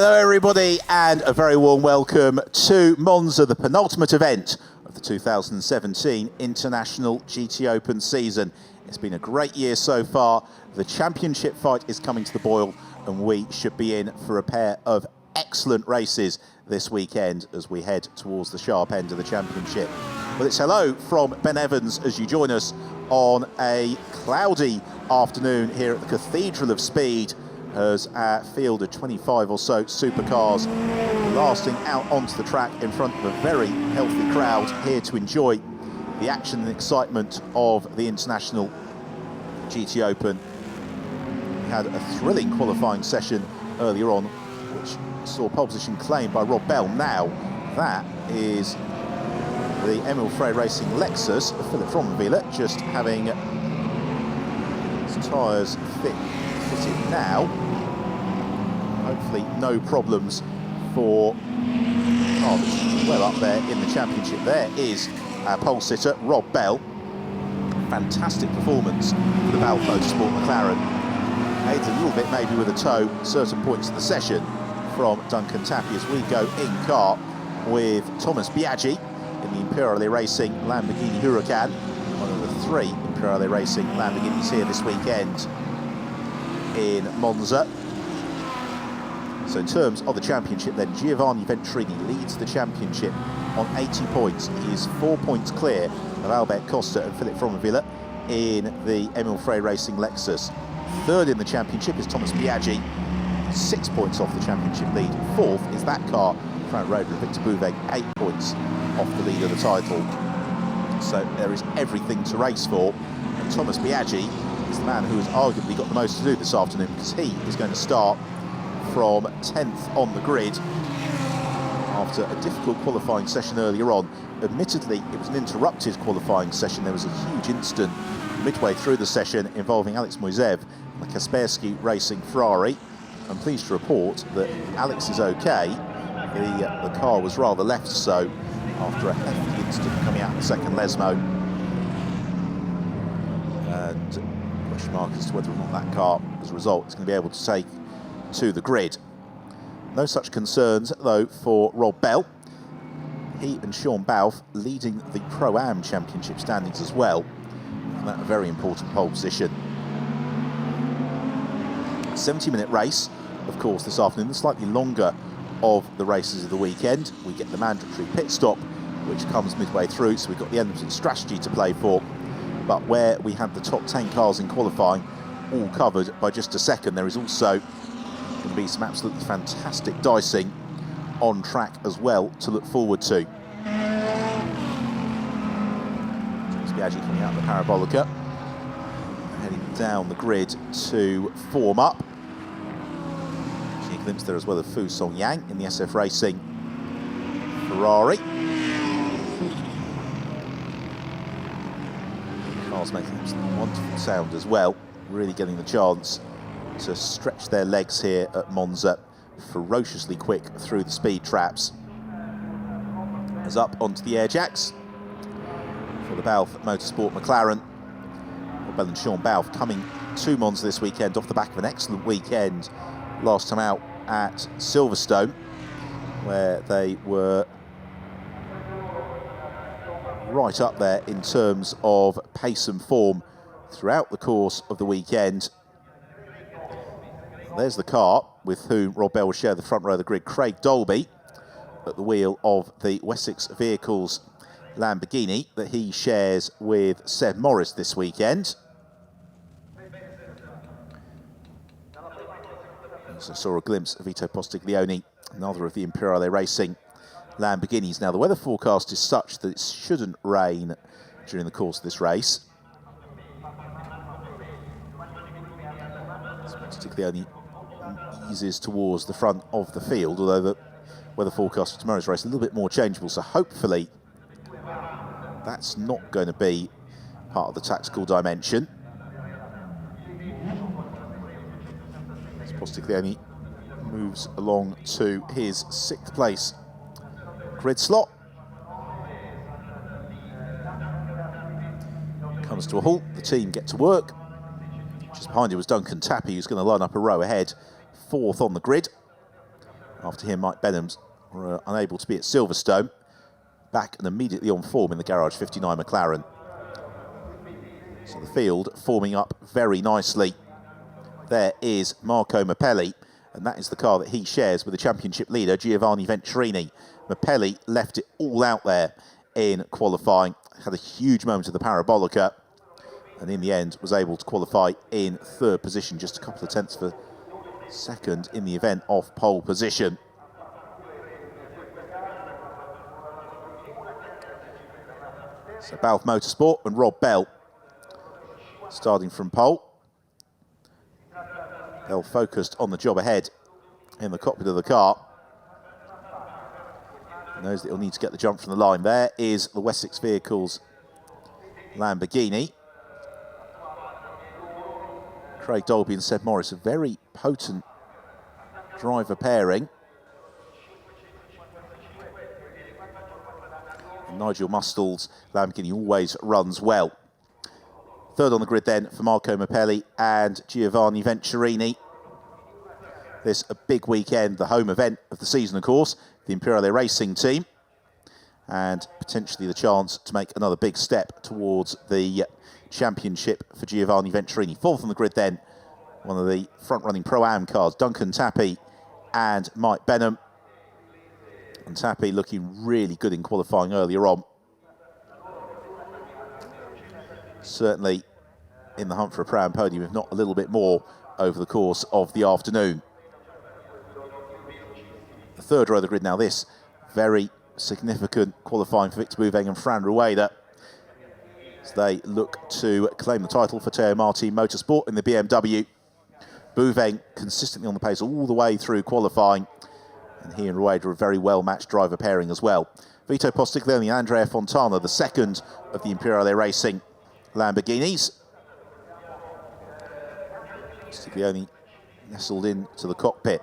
Hello everybody and a very warm welcome to Monza, the penultimate event of the 2017 International GTOpen season. It's been a great year so far. The championship fight is coming to the boil and we should be in for a pair of excellent races this weekend as we head towards the sharp end of the championship. Well, it's hello from Ben Evans as you join us on a cloudy afternoon here at the Cathedral of Speed as our field of 25 or so supercars lasting out onto the track in front of a very healthy crowd here to enjoy the action and excitement of the International GTOpen. We had a thrilling qualifying session earlier on, which saw pole position claimed by Rob Bell. Now, that is the Emil Frey Racing Lexus, Philip Frommenwieler, just having his tyres fitted now. Hopefully no problems for well up there in the championship. There is our pole sitter, Rob Bell. Fantastic performance for the Balfe Motorsport McLaren. Aids a little bit maybe with a tow certain points of the session from Duncan Tappy as we go in car with Thomas Biaggi in the Imperiale Racing Lamborghini Huracan, one of the three Imperiale Racing Lamborghinis here this weekend in Monza. So in terms of the championship then, Giovanni Ventrini leads the championship on 80 points. He is 4 points clear of Albert Costa and Philip Frommenwieler in the Emil Frey Racing Lexus. Third in the championship is Thomas Biaggi, 6 points off the championship lead. Fourth is that car, Frank Roder and Victor Bouveg, 8 points off the lead of the title. So there is everything to race for. And Thomas Biaggi is the man who has arguably got the most to do this afternoon because he is going to start from 10th on the grid after a difficult qualifying session earlier on. Admittedly, it was an interrupted qualifying session. There was a huge incident midway through the session involving Alex Moiseev and the Kaspersky Racing Ferrari. I'm pleased to report that Alex is okay. The car was rather left so after a hefty incident coming out of the second Lesmo. And question mark as to whether or not that car, as a result, is going to be able to take to the grid. No such concerns though for Rob Bell. He and Sean Balfe leading the Pro-Am Championship standings as well. And that a very important pole position. 70-minute race, of course, this afternoon, the slightly longer of the races of the weekend. We get the mandatory pit stop, which comes midway through, so we've got the end of the strategy to play for. But where we had the top 10 cars in qualifying all covered by just a second, there is also going to be some absolutely fantastic dicing on track as well to look forward to. James Biaggi coming out of the Parabolica, heading down the grid to form up. See a glimpse there as well of Fu Song Yang in the SF Racing Ferrari. Cars making absolutely wonderful sound as well, really getting the chance to stretch their legs here at Monza, ferociously quick through the speed traps. As up onto the air jacks for the Balfe Motorsport McLaren. Bell and Sean Balfe coming to Monza this weekend off the back of an excellent weekend last time out at Silverstone, where they were right up there in terms of pace and form throughout the course of the weekend. There's the car with whom Rob Bell will share the front row of the grid, Craig Dolby, at the wheel of the Wessex Vehicles Lamborghini that he shares with Seb Morris this weekend. Also saw a glimpse of Vito Postiglione, another of the Imperiale Racing Lamborghinis. Now the weather forecast is such that it shouldn't rain during the course of this race. Postiglione eases towards the front of the field, although the weather forecast for tomorrow's race is a little bit more changeable, so hopefully that's not going to be part of the tactical dimension. As Postiglione moves along to his 6th place grid slot. Comes to a halt, the team get to work. Just behind him was Duncan Tappy, who's going to line up a row ahead, 4th on the grid. After him, Mike Benham were unable to be at Silverstone. Back and immediately on form in the Garage 59 McLaren. So the field forming up very nicely. There is Marco Mappelli, and that is the car that he shares with the championship leader, Giovanni Venturini. Mappelli left it all out there in qualifying, had a huge moment of the Parabolica, and in the end was able to qualify in third position, just a couple of tenths for second in the event off pole position. So Balfe Motorsport and Rob Bell starting from pole. Bell focused on the job ahead in the cockpit of the car. Knows that he'll need to get the jump from the line. There is the Wessex Vehicles Lamborghini. Craig Dolby and Seb Morris, a very potent driver pairing. And Nigel Mustall's Lamborghini always runs well. Third on the grid then for Marco Mappelli and Giovanni Venturini. This a big weekend, the home event of the season, of course, the Imperiale Racing team, and potentially the chance to make another big step towards the championship for Giovanni Venturini. Fourth on the grid then, one of the front-running Pro-Am cars, Duncan Tappy and Mike Benham. And Tappy looking really good in qualifying earlier on. Certainly in the hunt for a Pro-Am podium, if not a little bit more, over the course of the afternoon. The third row of the grid now, this very significant qualifying for Victor Bouveng and Fran Rueda, as they look to claim the title for Teo Martin Motorsport in the BMW. Bouveng consistently on the pace all the way through qualifying, and he and Rueda are a very well-matched driver pairing as well. Vito Postiglione and Andrea Fontana, the second of the Imperiale Racing Lamborghinis. Postiglione nestled into the cockpit.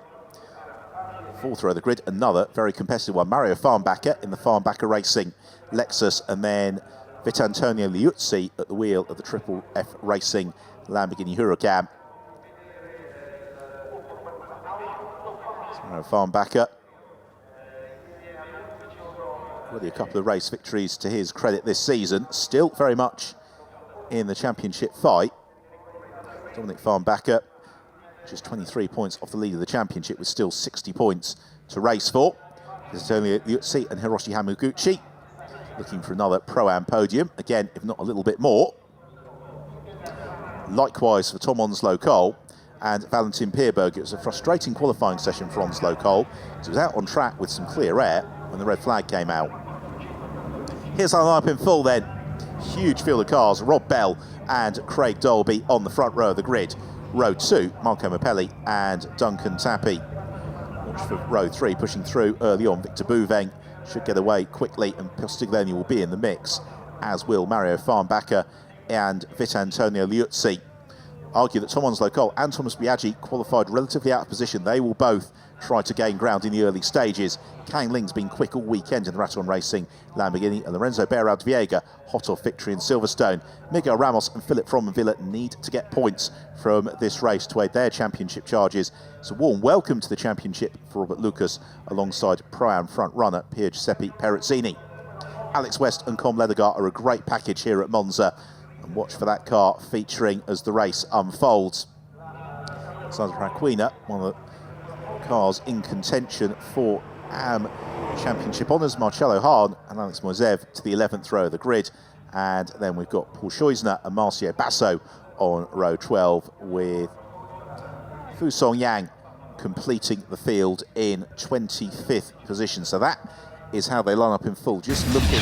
Fourth row of the grid, another very competitive one. Mario Farnbacher in the Farnbacher Racing Lexus, and then Vitantonio Liuzzi at the wheel of the Triple F Racing Lamborghini Huracan. So Farnbacher, already a couple of race victories to his credit this season, still very much in the championship fight. Dominic Farnbacher, just 23 points off the lead of the championship, with still 60 points to race for. There's only Liuzzi and Hiroshi Hamaguchi looking for another Pro-Am podium, again, if not a little bit more. Likewise for Tom Onslow Cole and Valentin Pierberg. It was a frustrating qualifying session for Onslow Cole. He was out on track with some clear air when the red flag came out. Here's our lineup in full then. Huge field of cars, Rob Bell and Craig Dolby on the front row of the grid. Row 2, Marco Mappelli and Duncan Tappy. Watch for row 3, pushing through early on. Victor Bouveng should get away quickly, and Postiglione will be in the mix, as will Mario Farnbacher and Vitantonio Liuzzi. Argue that Tom Onslow Cole and Thomas Biaggi qualified relatively out of position. They will both try to gain ground in the early stages. Kang Ling's been quick all weekend in the Raton Racing Lamborghini, and Lorenzo Berard Viega hot off victory in Silverstone. Miguel Ramos and Philip Fromenvilla need to get points from this race to aid their championship charges. It's a warm welcome to the championship for Robert Lucas alongside Pro-Am front runner Pier Giuseppe Perezzini. Alex West and Com Ledegaard are a great package here at Monza, and watch for that car featuring as the race unfolds. Sandra Aquina, one of the cars in contention for AM Championship honours, Marcello Hahn and Alex Moisev to the 11th row of the grid. And then we've got Paul Scheusner and Marcio Basso on row 12, with Fu Song Yang completing the field in 25th position. So that is how they line up in full. Just looking.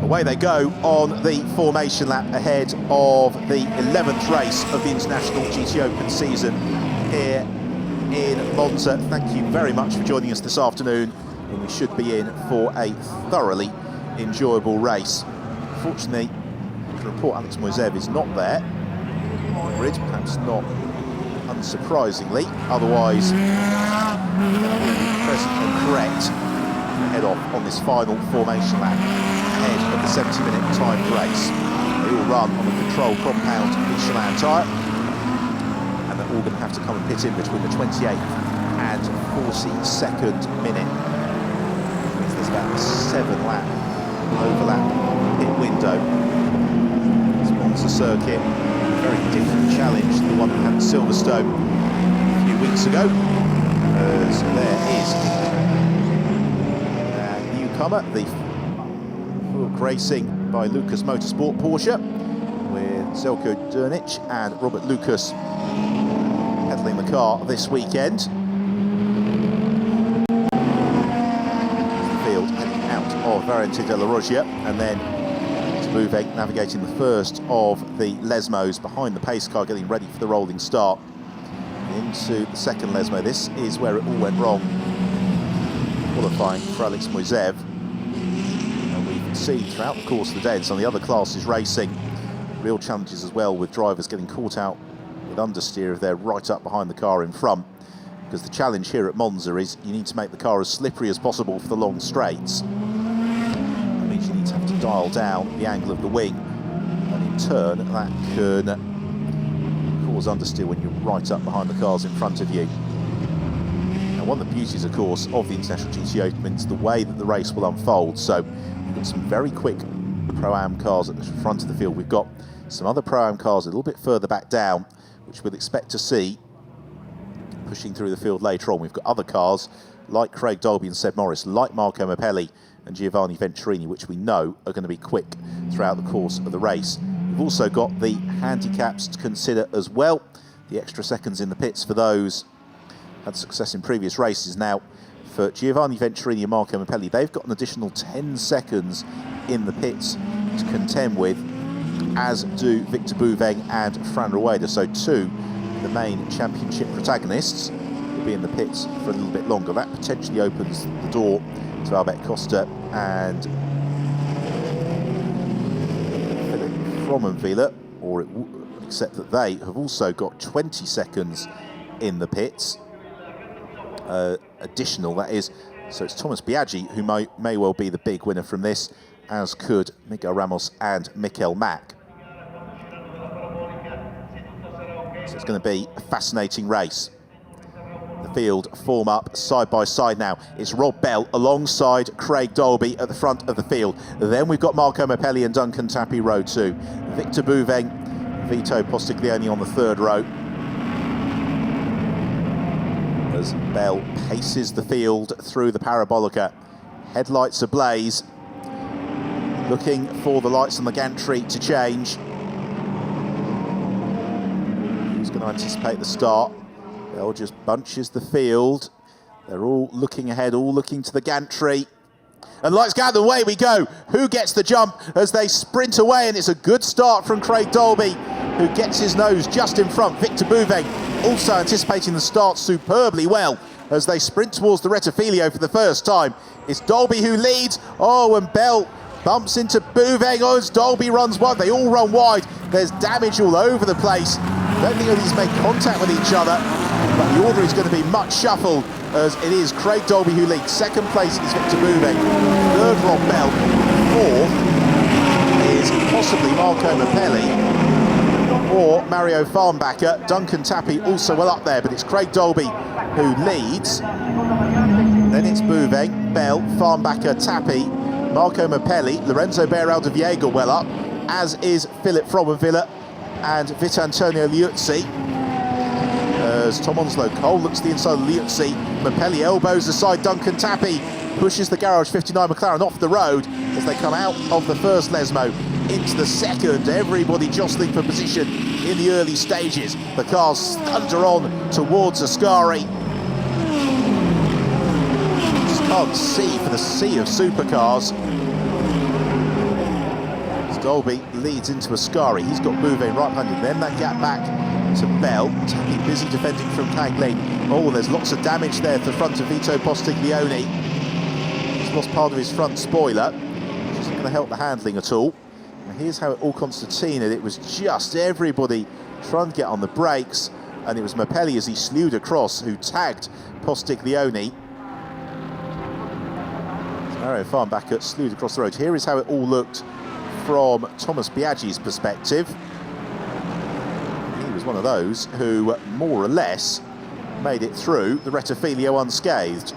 Away they go on the formation lap ahead of the 11th race of the International GTOpen season here in Monza. Thank you very much for joining us this afternoon, and we should be in for a thoroughly enjoyable race. Fortunately, to report, Alex Moisev is not there. Grid, perhaps not unsurprisingly. Otherwise, present and correct to head off on this final formation lap ahead of the 70-minute timed race. They will run on a control compound Michelin tyre, and they're all going to have to come and pit in between the 28th and 42nd minute. There's about a 7-lap overlap pit window. It's Monza circuit, a very different challenge to the one we had at Silverstone a few weeks ago. As there is a newcomer, the Wilk Racing by Lucas Motorsport Porsche, with Zelko Dernic and Robert Lucas pedaling the car this weekend. The field heading out of Variante della Roggia, and then Bouvet navigating the first of the Lesmos behind the pace car, getting ready for the rolling start. Into the second Lesmo. This is where it all went wrong qualifying for Alex Moiseev. And we've seen throughout the course of the day, and some of the other classes racing, real challenges as well with drivers getting caught out with understeer if they're right up behind the car in front. Because the challenge here at Monza is you need to make the car as slippery as possible for the long straights. That means you need to have to dial down the angle of the wing, and in turn that can cause understeer when you're right up behind the cars in front of you. Now, one of the beauties, of course, of the International GTOpen is the way that the race will unfold. So we've got some very quick Pro-Am cars at the front of the field. We've got some other Pro-Am cars a little bit further back down, which we'll expect to see pushing through the field later on. We've got other cars like Craig Dolby and Seb Morris, like Marco Mappelli and Giovanni Venturini, which we know are going to be quick throughout the course of the race. We've also got the handicaps to consider as well. The extra seconds in the pits for those had success in previous races. Now, for Giovanni Venturini and Marco Mappelli, they've got an additional 10 seconds in the pits to contend with, as do Victor Bouveng and Fran Rueda. So two of the main championship protagonists will be in the pits for a little bit longer. That potentially opens the door to Albert Costa and Frommenwiller, except that they have also got 20 seconds in the pits. Additional, that is. So it's Thomas Biaggi who may well be the big winner from this, as could Miguel Ramos and Mikel Mack. So it's going to be a fascinating race. The field form up side by side now. It's Rob Bell alongside Craig Dolby at the front of the field. Then we've got Marco Mappelli and Duncan Tappy row 2. Victor Bouveng, Vito Postiglione on the third row. As Bell paces the field through the Parabolica. Headlights ablaze. Looking for the lights on the gantry to change. Who's going to anticipate the start? Bell just bunches the field. They're all looking ahead, all looking to the gantry. And lights go, away we go. Who gets the jump as they sprint away? And it's a good start from Craig Dolby, who gets his nose just in front. Victor Bouveng also anticipating the start superbly well as they sprint towards the Rettifilio for the first time. It's Dolby who leads. Oh, and Bell bumps into Bouveng. Oh, as Dolby runs wide. They all run wide. There's damage all over the place. I don't think these make contact with each other, but the order is going to be much shuffled, as it is Craig Dolby who leads. Second place is Victor Bouveng. Third, Rob Bell. Fourth is possibly Marco Mappelli or Mario Farnbacher. Duncan Tappy also well up there, but it's Craig Dolby who leads. Then it's Bouveng, Bell, Farnbacher, Tappy, Marco Mappelli, Lorenzo Beiralda-Viega well up, as is Philip Frommenwiller and Vitantonio Liuzzi. As Tom Onslow Cole looks to the inside of Liuzzi, Mappelli elbows aside Duncan Tappy, pushes the Garage 59 McLaren off the road as they come out of the first Lesmo into the second. Everybody jostling for position in the early stages. The cars thunder on towards Ascari. Just can't see for the sea of supercars. Dolby leads into Ascari. He's got Bouveng right behind him. Then that gap back to Bell. Tappy busy defending from Kang Ling. Oh, there's lots of damage there to the front of Vito Postiglione. He's lost part of his front spoiler, which isn't going to help the handling at all. And here's how it all concertinaed. It was just everybody trying to get on the brakes, and it was Mappelli as he slewed across who tagged Postiglione. Mario Farnbacher slewed across the road. Here is how it all looked from Thomas Biaggi's perspective. He was one of those who more or less made it through the Rettifilio unscathed.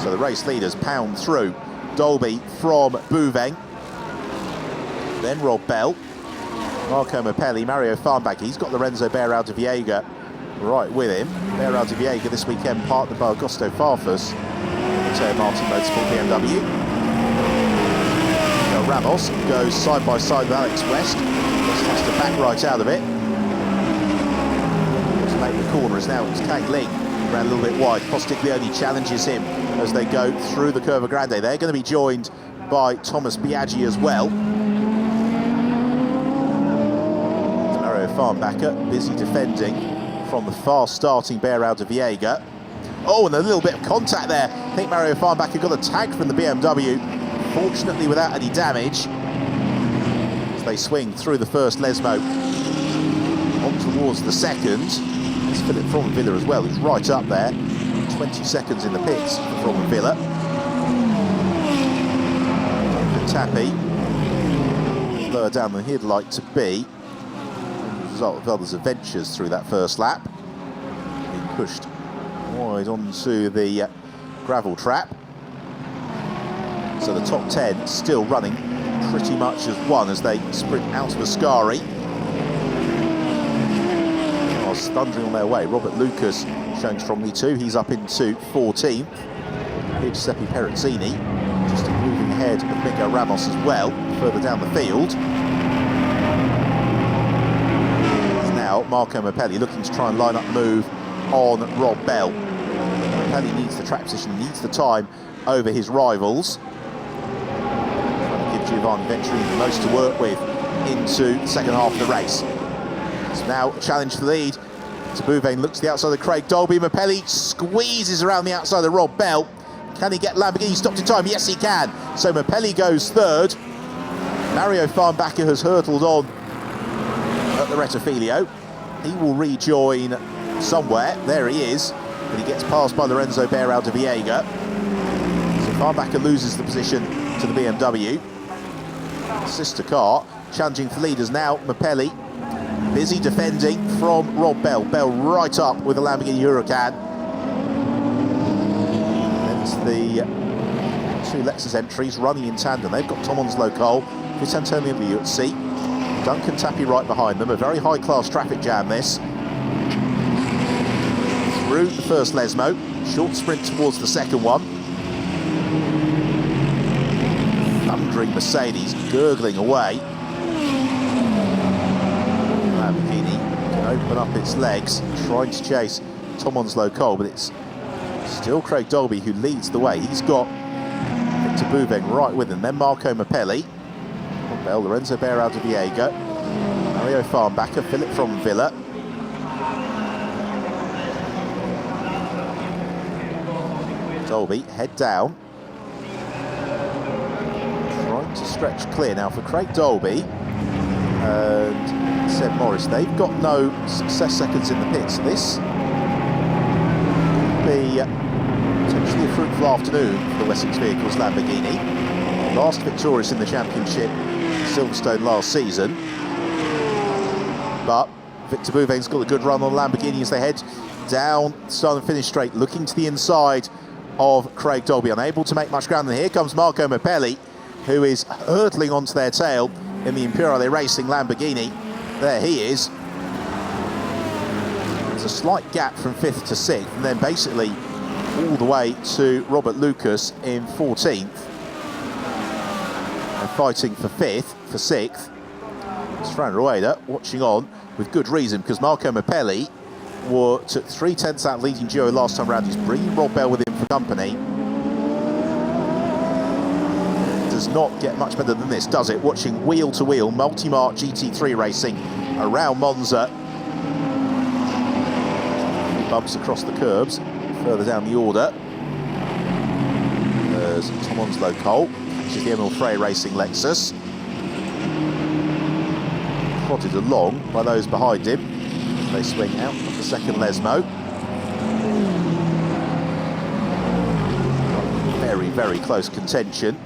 So the race leaders pound through. Dolby from Bouveng, then Rob Bell, Marco Mapelli, Mario Farnback. He's got Lorenzo Beiraldiviega right with him. Beiraldiviega this weekend partnered by Augusto Farfus, Matteo Martin Motorsport BMW. Now Ramos goes side by side with Alex West. Just has to back right out of it. To make the corner is now it's Kang Ling. Ran a little bit wide. Postiglione challenges him as they go through the Curva Grande. They're going to be joined by Thomas Biaggi as well. Mario Farnbacker busy defending from the fast starting Beiraldiviega. Oh, and a little bit of contact there. I think Mario Farnbacker got a tag from the BMW, fortunately without any damage. As they swing through the first Lesmo on towards the second. It's Philip Fromenvilla as well, who's right up there. 20 seconds in the pits for Fromenvilla. Tappy lower down than he'd like to be as a result of others' adventures through that first lap. Being pushed wide onto the gravel trap. So the top 10 still running pretty much as one as they sprint out of Ascari. Thundering on their way. Robert Lucas showing strongly too. He's up into 14th. Here's Giuseppe Perezzini just moving ahead of Miguel Ramos as well, further down the field. It's now Marco Mapelli looking to try and line up move on Rob Bell. Mapelli needs the track position, needs the time over his rivals. Trying to give Giovanni Venturini the most to work with into the second half of the race. So now a challenge for the lead. To Bouveng, looks to the outside of Craig Dolby. Mapelli squeezes around the outside of Rob Bell. Can he get Lamborghini stopped in time? Yes, he can. So Mapelli goes third. Mario Farnbacker has hurtled on at the Rettifilio. He will rejoin somewhere. There he is. But he gets passed by Lorenzo Beiraldiviega. So Farnbacker loses the position to the BMW. Sister car challenging for leaders now. Mapelli busy defending from Rob Bell. Bell right up with the Lamborghini Huracan. It's the two Lexus entries running in tandem. They've got Tom Onslow Cole, Vitantonio Liuzzi, Duncan Tappy right behind them. A very high-class traffic jam this. Through the first Lesmo, short sprint towards the second one. Thundering Mercedes gurgling away. Lamborghini can open up its legs, trying to chase Tom Onslow Cole, but it's still Craig Dolby who leads the way. He's got Victor Bouveng right with him. Then Marco Mapelli, Rob Bell, Lorenzo Beiraldiviega, Mario Farnbacker, Philip Fromenvilla. Dolby head down, trying to stretch clear now for Craig Dolby and Seb Morris. They've got no success seconds in the pits. This could be potentially a fruitful afternoon for the Wessex Vehicles Lamborghini. Last victorious in the championship, Silverstone last season. But Victor Bouveng's got a good run on Lamborghini as they head down, start and finish straight, looking to the inside of Craig Dolby, unable to make much ground. And here comes Marco Mapelli, who is hurtling onto their tail in the Imperiale Racing Lamborghini. There he is. There's a slight gap from 5th to 6th, and then basically all the way to Robert Lucas in 14th. And fighting for 5th, for 6th. It's Fran Rueda watching on with good reason, because Marco Mapelli took 3/10 out leading duo last time round. He's bringing Rob Bell with him for company. Does not get much better than this, does it? Watching wheel-to-wheel multi-mark GT3 racing around Monza. Bumps across the curbs, further down the order. There's Tom Onslow Cole, which is the Emil Frey Racing Lexus. Prodded along by those behind him. They swing out of the second Lesmo. Very, very close contention.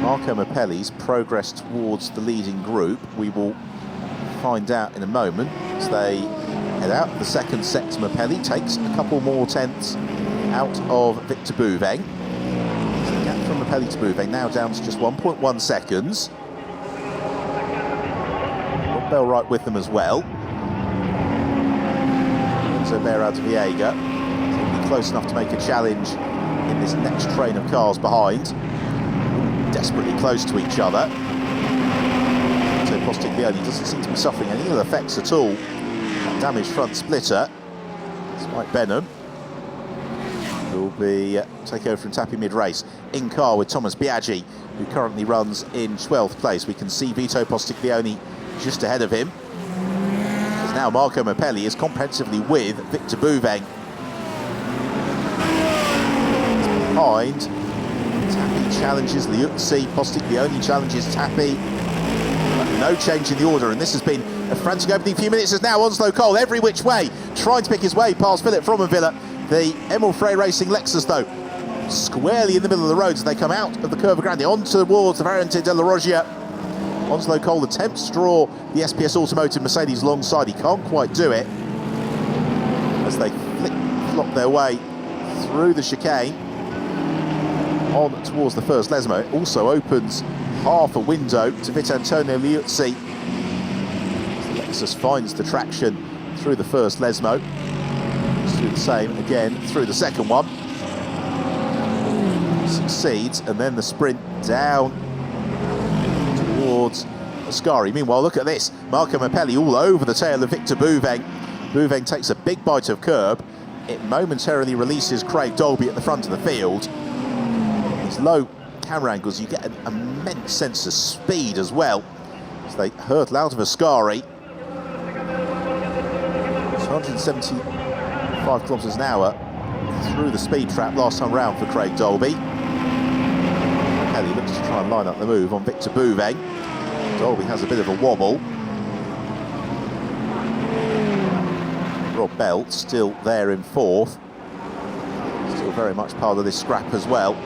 Marco Mapelli's progress towards the leading group, we will find out in a moment as they head out. The second sector, Mapelli takes a couple more tenths out of Victor Bouveng. So the gap from Mapelli to Bouveng now down to just 1.1 seconds. Rob Bell right with them as well. So Vera de Viega will be close enough to make a challenge in this next train of cars behind. Desperately close to each other. So Postiglione doesn't seem to be suffering any ill effects at all. That damaged front splitter. It's Mike Benham who will be take over from Tappi mid-race. In car with Thomas Biaggi, who currently runs in 12th place. We can see Vito Postiglione just ahead of him. As now Marco Mapelli is comprehensively with Victor Bouveng. Behind, Tappi challenges Liuzzi, Postiglione challenges Tappi. No change in the order, and this has been a frantic opening few minutes as now Onslow Cole every which way, trying to pick his way past Philip Fromenvilla. The Emil Frey Racing Lexus, though, squarely in the middle of the road as they come out of the Curva Grande on towards the Variante della Roggia. Onslow Cole attempts to draw the SPS Automotive Mercedes alongside. He can't quite do it as they flop their way through the chicane on towards the first Lesmo. It also opens half a window to Vitantonio Liuzzi. The Lexus finds the traction through the first Lesmo. Let's do the same again through the second one. Succeeds, and then the sprint down towards Ascari. Meanwhile, look at this. Marco Mapelli all over the tail of Victor Bouveng. Bouveng takes a big bite of curb. It momentarily releases Craig Dolby at the front of the field. These low camera angles, you get an immense sense of speed as well as they hurtle out of Ascari. 175 kilometres an hour through the speed trap last time round for Craig Dolby. Mapelli looks to try and line up the move on Victor Bouveng. Dolby has a bit of a wobble. Rob Bell still there in fourth. Still very much part of this scrap as well.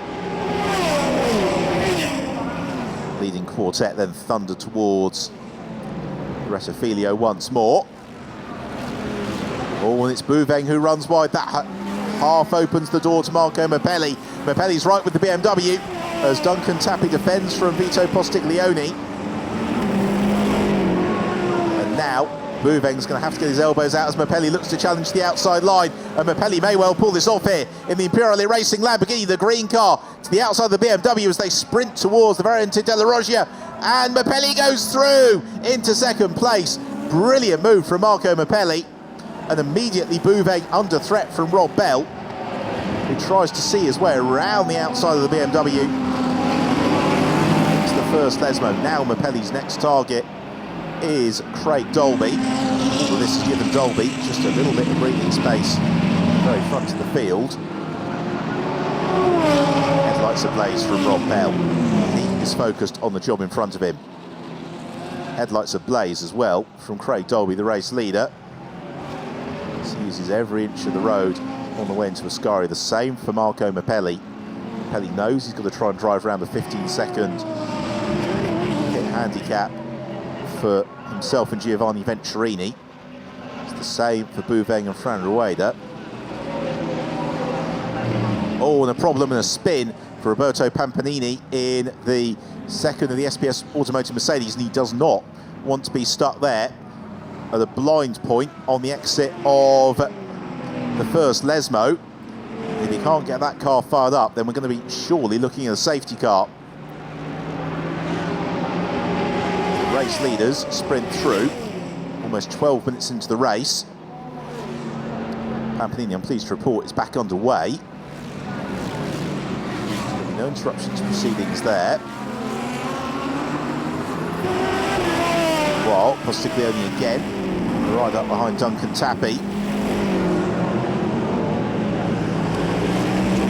Leading quartet then thundered towards Rettifilio once more. Oh, and it's Bouveng who runs wide. That half opens the door to Marco Mapelli. Mapelli's right with the BMW as Duncan Tappi defends from Vito Postiglione. And now Bouveng's going to have to get his elbows out as Mapelli looks to challenge the outside line. And Mapelli may well pull this off here in the Imperiale Racing Lamborghini, the green car, to the outside of the BMW as they sprint towards the Variante della Roggia. And Mapelli goes through into second place. Brilliant move from Marco Mapelli. And immediately Bouveng under threat from Rob Bell, who tries to see his way around the outside of the BMW. It's the first Lesmo. Now Mapelli's next target is Craig Dolby. Well, this has given Dolby just a little bit of breathing space very front of the field. Headlights ablaze from Rob Bell. He is focused on the job in front of him. Headlights ablaze as well from Craig Dolby, the race leader. He uses every inch of the road on the way into Ascari. The same for Marco Mapelli. Mapelli knows he's got to try and drive around the 15-second hit handicap for himself and Giovanni Venturini. It's the same for Bouveng and Fran Rueda. Oh, and a problem and a spin for Roberto Pampanini in the second of the SPS Automotive Mercedes, and he does not want to be stuck there at the blind point on the exit of the first Lesmo. If he can't get that car fired up, then we're going to be surely looking at a safety car. The race leaders sprint through, almost 12 minutes into the race. Pampanini, I'm pleased to report, is back underway. There'll be no interruption to proceedings there. While Postiglione again, right up behind Duncan Tappi.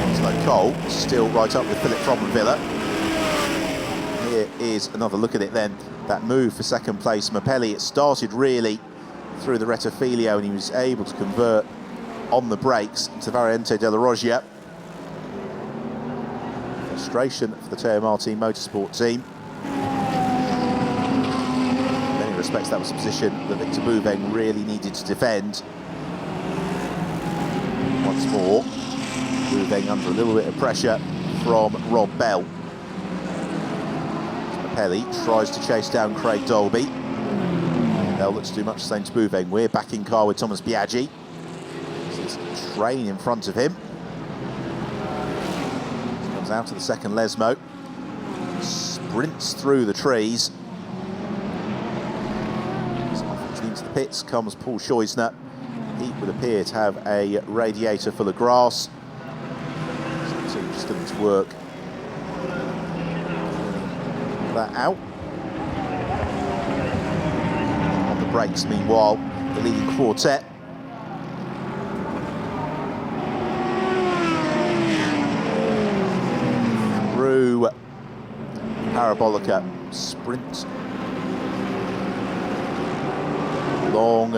Onslow Cole still right up with Philip Fromenvilla. Here is another look at it then. That move for second place, Mapelli. It started really through the Rettifilio and he was able to convert on the brakes to Variante della Roggia. frustration for the Teo Martin Motorsport team. In many respects, that was a position that Victor Bouveng really needed to defend. Once more, Bouveng under a little bit of pressure from Rob Bell. Pelly tries to chase down Craig Dolby. Bell looks to do much the same to Bouveng. We're back in car with Thomas Biaggi. There's a train in front of him. Comes out to the second Lesmo. Sprints through the trees. Into the pits comes Paul Scheusner. He would appear to have a radiator full of grass. So he's still into work. That out. On the brakes, meanwhile, the leading quartet. Through Parabolica, sprint. Long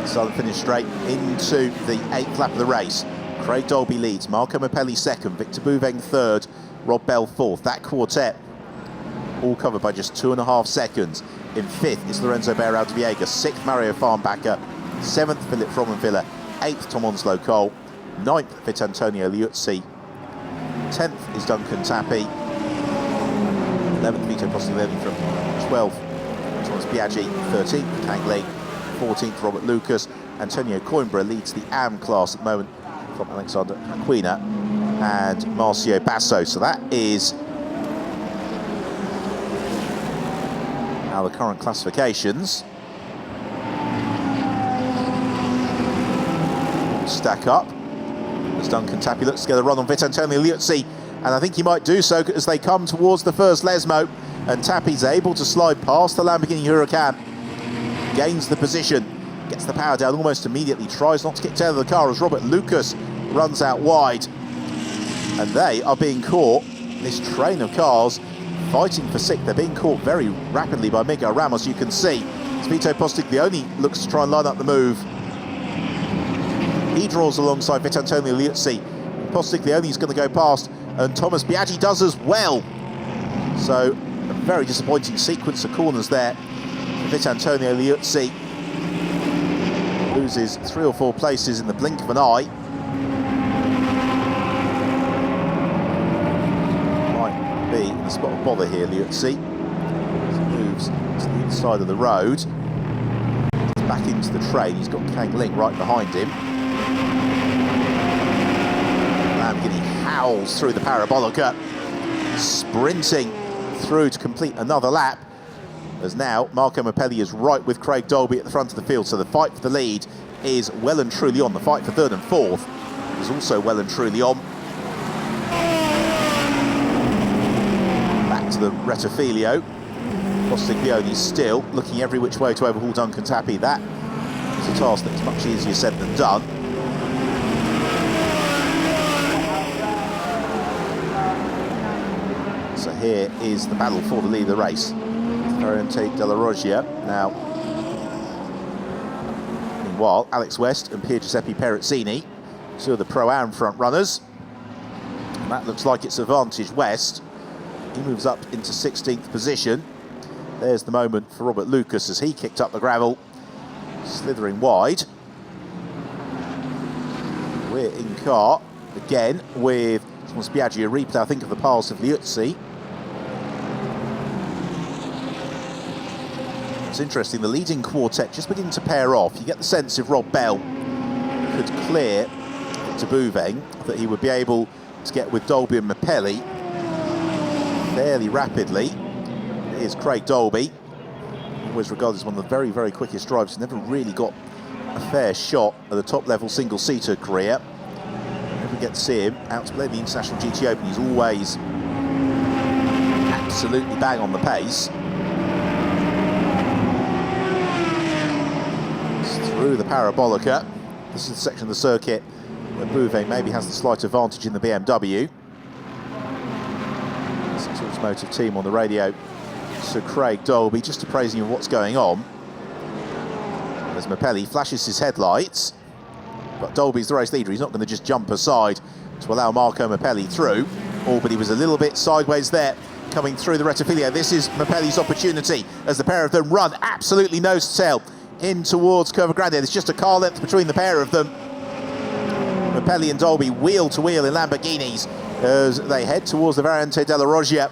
southern finish straight into the 8th lap of the race. Craig Dolby leads, Marco Mappelli second, Victor Bouveng third, Rob Bell fourth. That quartet all covered by just 2.5 seconds. In 5th is Lorenzo Beirao-Viega, 6th Mario Farnbacher, 7th Philip Frommenvilla, 8th Tom Onslow Cole, 9th Vitantonio Liuzzi, 10th is Duncan Tappi, 11th Vito Postolini from 12th Thomas Biaggi, 13th Kang Lee, 14th Robert Lucas. Antonio Coimbra leads the AM class at the moment from Alexander Aquina and Marcio Basso. So that is how the current classifications stack up. As Duncan Tappi looks to get a run on Vitantonio Liuzzi, and I think he might do so as they come towards the first Lesmo, and Tappi's able to slide past the Lamborghini Huracan. Gains the position, gets the power down almost immediately, tries not to get tail of the car as Robert Lucas runs out wide. And they are being caught, this train of cars, fighting for 6th. They're being caught very rapidly by Miguel Ramos, you can see. Vito Postiglione looks to try and line up the move. He draws alongside Vitantonio Liuzzi. Postiglione's going to go past, and Thomas Biaggi does as well. So, a very disappointing sequence of corners there. Vitantonio Liuzzi loses 3 or 4 places in the blink of an eye. Might be in a spot of bother here, Liuzzi. He moves to the inside of the road. Back into the train. He's got Kang Ling right behind him. Lamborghini howls through the Parabolica, sprinting through to complete another lap. As now, Marco Mappelli is right with Craig Dolby at the front of the field, so the fight for the lead is well and truly on. The fight for 3rd and 4th is also well and truly on. Back to the Rettifilio. Postiglione still looking every which way to overhaul Duncan Tappi. That is a task that is much easier said than done. So here is the battle for the lead of the race. Ferrante Della Roggia now. Meanwhile, Alex West and Pier Giuseppe Perezzini, 2 of the Pro-Am front runners. And that looks like it's advantage West. He moves up into 16th position. There's the moment for Robert Lucas as he kicked up the gravel, slithering wide. We're in car again with Thomas Biaggi, a replay, I think, of the pass of Liuzzi. It's interesting, the leading quartet just beginning to pair off. You get the sense if Rob Bell could clear to Bouveng that he would be able to get with Dolby and Mappelli fairly rapidly. Here's Craig Dolby, always regarded as one of the very, very quickest drivers. He's never really got a fair shot at the top-level single-seater career. Never get to see him out to play the International GTOpen. He's always absolutely bang on the pace. Through the Parabolica. This is the section of the circuit where Bouveng maybe has the slight advantage in the BMW. Six Automotive team on the radio. So Craig Dolby just appraising of what's going on. As Mappelli flashes his headlights, but Dolby's the race leader. He's not going to just jump aside to allow Marco Mappelli through. Albany was a little bit sideways there, coming through the Rettifilo. This is Mapelli's opportunity as the pair of them run absolutely nose to tail in towards Curva Grande. There's just a car length between the pair of them. Mapelli and Dolby wheel to wheel in Lamborghinis as they head towards the Variante della Roggia.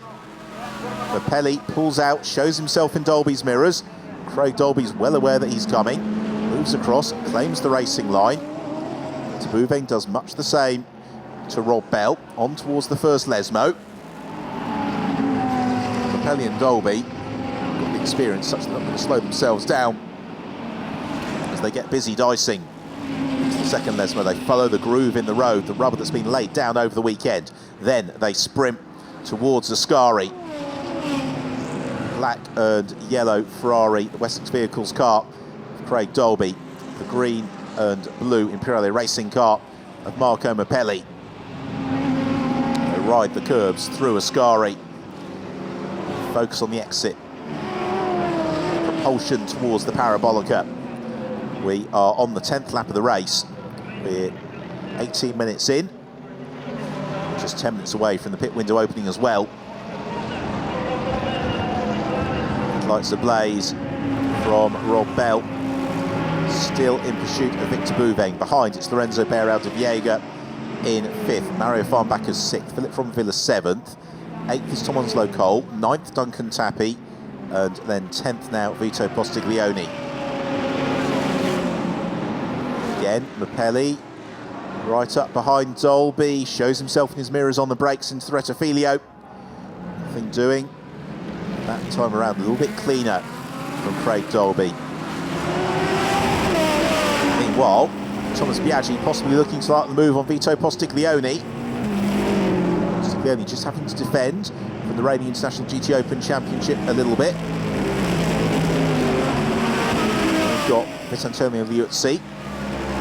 Mapelli pulls out, shows himself in Dolby's mirrors. Craig Dolby's well aware that he's coming, moves across, claims the racing line. Bouvain does much the same to Rob Bell, on towards the first Lesmo. Mapelli and Dolby got the experience such that they're going to slow themselves down as they get busy dicing. Into the second Lesmo, they follow the groove in the road, the rubber that's been laid down over the weekend. Then they sprint towards Ascari. Black and yellow Ferrari, the Wessex Vehicles car of Craig Dolby, the green and blue Imperiale racing car of Marco Mapelli. They ride the curbs through Ascari, focus on the exit, propulsion towards the Parabolica. We are on the 10th lap of the race. We're 18 minutes in, just 10 minutes away from the pit window opening as well. Lights ablaze from Rob Bell, still in pursuit of Victor Bouvain. Behind, it's Lorenzo Beirao de Viega in 5th, Mario Farnbacher 6th, Philip Fromvilla 7th, 8th is Tom Onslow Cole, 9th Duncan Tappy, and then 10th now Vito Postiglione. Again, Mapelli right up behind Dolby, shows himself in his mirrors on the brakes into the Rettifilo. Nothing doing. That time around a little bit cleaner from Craig Dolby. Meanwhile, Thomas Biaggi possibly looking to start the move on Vito Postiglione. Postiglione just having to defend from the reigning International GTOpen Championship a little bit. We've got Vitantonio Liuzzi.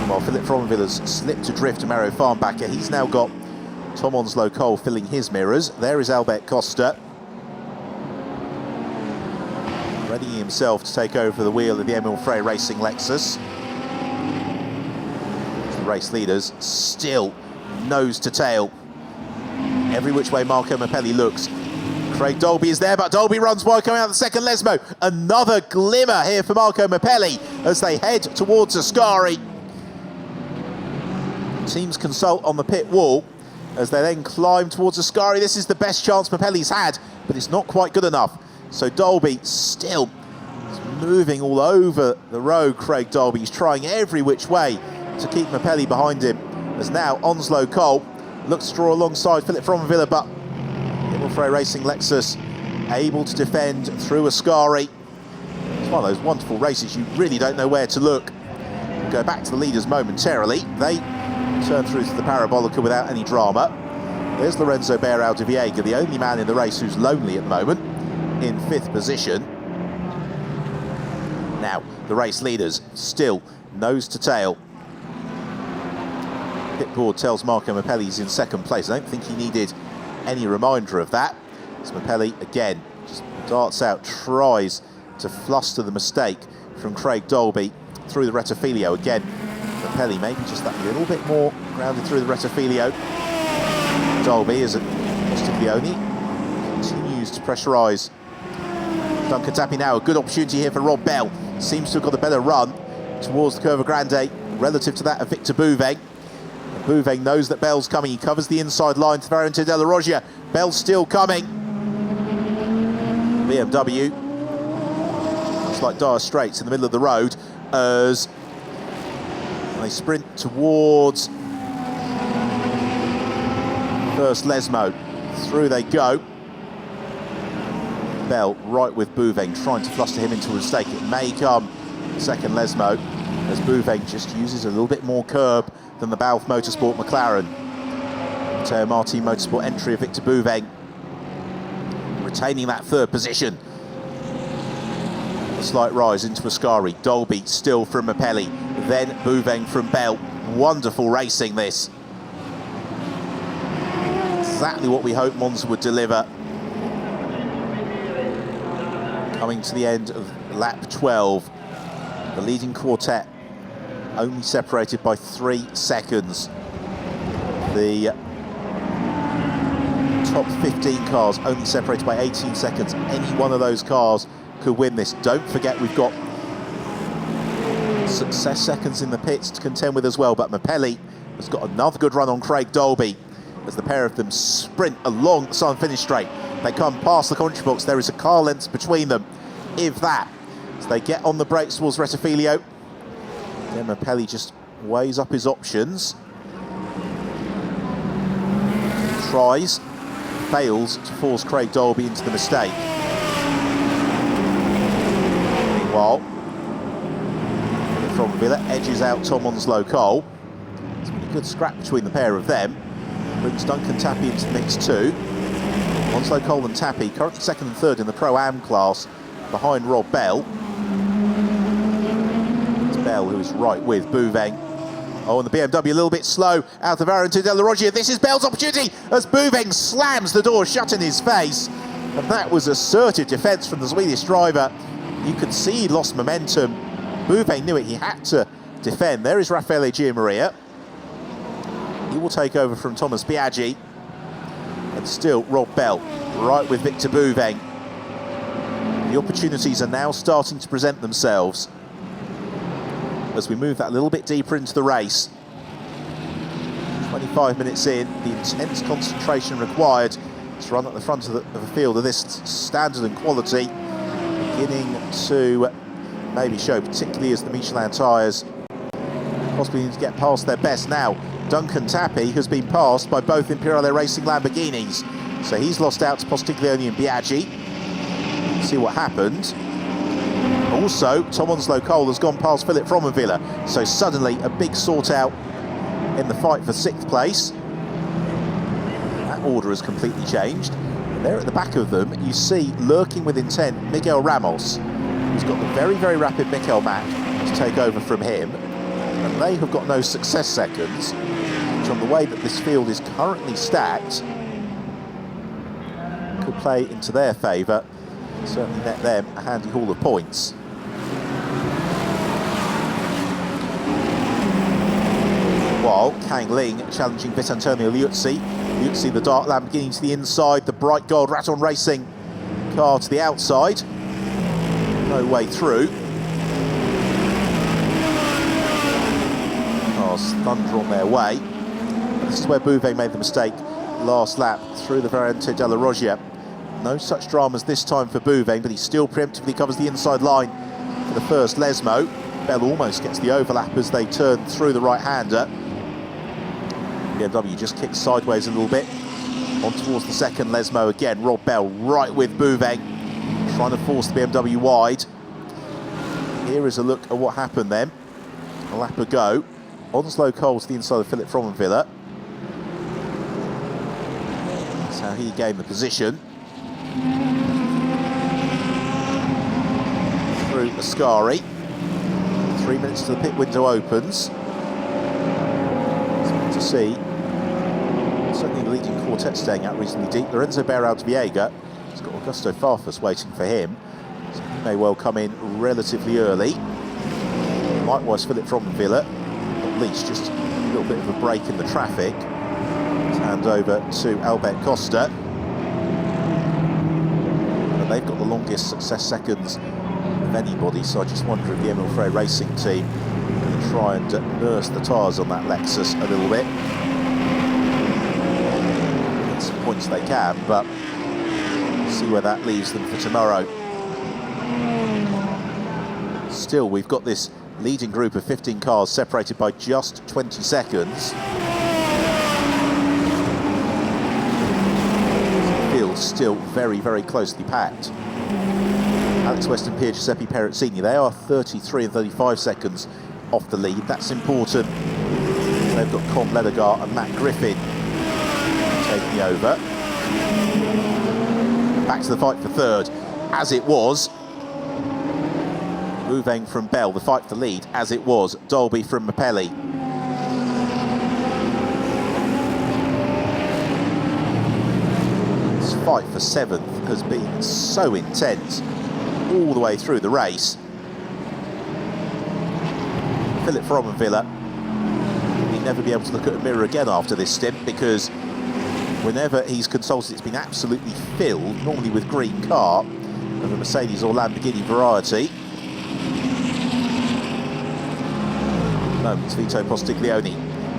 While Philip Fromvilla's slipped adrift to Mario Farnbacher, he's now got Tom Onslow Cole filling his mirrors. There is Albert Costa, readying himself to take over the wheel of the Emil Frey Racing Lexus. The race leaders still nose to tail. Every which way Marco Mapelli looks. Craig Dolby is there, but Dolby runs wide coming out of the second Lesmo. Another glimmer here for Marco Mapelli as they head towards Ascari. Teams consult on the pit wall as they then climb towards Ascari. This is the best chance Mapelli's had, but it's not quite good enough. So Dolby still moving all over the road. Craig Dolby, he's trying every which way to keep Mapelli behind him. As now Onslow Cole looks to draw alongside Philip Fromvilla, but Emil Frey Racing Lexus able to defend through Ascari. It's one of those wonderful races, you really don't know where to look. We'll go back to the leaders momentarily. They turn through to the Parabolica without any drama. There's Lorenzo Beirao de Viega, the only man in the race who's lonely at the moment, in 5th position. Now, the race leaders still nose to tail. Pit board tells Marco Mapelli he's in 2nd place. I don't think he needed any reminder of that. As Mapelli, again, just darts out, tries to fluster the mistake from Craig Dolby through the Rettifilo. Again, Mapelli maybe just that little bit more grounded through the Rettifilo. Dolby, as Postiglione continues to pressurise Duncan Tappy now. A good opportunity here for Rob Bell. Seems to have got a better run towards the Curva Grande relative to that of Victor Bouvain. Bouvain knows that Bell's coming. He covers the inside line to Variante della Roggia. Bell's still coming. BMW looks like dire straits in the middle of the road as they sprint towards first Lesmo. Through they go. Bell right with Bouvain, trying to fluster him into a mistake. It may come second Lesmo as Bouvain just uses a little bit more curb than the Balfe Motorsport McLaren. Matteo Martin Motorsport entry of Victor Bouvain, retaining that 3rd position. A slight rise into Ascari. Dolby still from Mapelli, then Bouvain from Bell. Wonderful racing this. Exactly what we hoped Monza would deliver. Coming to the end of lap 12, the leading quartet only separated by 3 seconds. The top 15 cars, only separated by 18 seconds. Any one of those cars could win this. Don't forget we've got success seconds in the pits to contend with as well, but Mapelli has got another good run on Craig Dolby as the pair of them sprint along the start finish straight. They come past the commentary box. There is a car length between them, if that. So they get on the brakes towards Rettifilio. Then Mapelli just weighs up his options. Tries, fails to force Craig Dolby into the mistake. Meanwhile, from Villa edges out Tom Onslow-Cole. It's been a good scrap between the pair of them. Brings Duncan Tappy into the mix too. Onslow-Cole and Tappy currently second and third in the Pro-Am class behind Rob Bell. It's Bell who is right with Bouveng. Oh, and the BMW a little bit slow out of Aaron De La Roggia. This is Bell's opportunity as Bouveng slams the door shut in his face. And that was assertive defence from the Swedish driver. You could see he lost momentum. Bouveng knew it, he had to defend. There is Raffaele Gianmaria. He will take over from Thomas Biaggi. And still Rob Bell right with Victor Bouveng. The opportunities are now starting to present themselves as we move that a little bit deeper into the race. 25 minutes in, the intense concentration required to run at the front of the field of this standard and quality, beginning to maybe show, particularly as the Michelin tyres possibly need to get past their best now. Duncan Tappy has been passed by both Imperiale Racing Lamborghinis, so he's lost out to Postiglione and Biaggi. See what happened. Also, Tom Onslow-Cole has gone past Philip Fromenvilla, so suddenly a big sort out in the fight for 6th place. That order has completely changed. And there at the back of them, you see, lurking with intent, Miguel Ramos, who's got the very, very rapid Mikel Mack to take over from him. And they have got no success seconds, which on the way that this field is currently stacked, could play into their favour. Certainly net them a handy haul of points. While Kang Ling challenging Vitantonio Liuzzi. Liuzzi, the dark Lamborghini to the inside, the bright gold Raton Racing car to the outside. No way through. Cars thunder on their way. This is where Bouveng made the mistake last lap through the Variante della Roggia. No such dramas this time for Bouveng, but he still preemptively covers the inside line for the first Lesmo. Bell almost gets the overlap as they turn through the right-hander. BMW just kicks sideways a little bit. On towards the second Lesmo again. Rob Bell right with Bouveng, trying to force the BMW wide. Here is a look at what happened then. A lap ago. Onslow-Cole to the inside of Philip Fromenvilla. That's how he gained the position. Through Ascari. 3 minutes to the pit window opens. It's good to see. Certainly the leading quartet staying out reasonably deep. Lorenzo Beraldo-Viega has got Augusto Farfus waiting for him, so he may well come in relatively early. Likewise Philip Fromenvilla, at least just a little bit of a break in the traffic. Let's hand over to Albert Costa. And they've got the longest success seconds of anybody, so I just wonder if the Emil Frey Racing team can try and nurse the tyres on that Lexus a little bit. Get some points they can, but see where that leaves them for tomorrow. Still, we've got this leading group of 15 cars separated by just 20 seconds. The field's still very, very closely packed. Alex West and Pier Giuseppe Perezzini, they are 33 and 35 seconds off the lead. That's important. They've got Con Ledegar and Matt Griffin taking over. Back to the fight for third, as it was. Bouveng from Bell, the fight for lead, as it was. Dolby from Mapelli. This fight for 7th has been so intense all the way through the race. Philip Fromenvilla will never be able to look at a mirror again after this stint, because whenever he's consulted, it's been absolutely filled, normally with green car of the Mercedes or Lamborghini variety. No, it's Vito Postiglione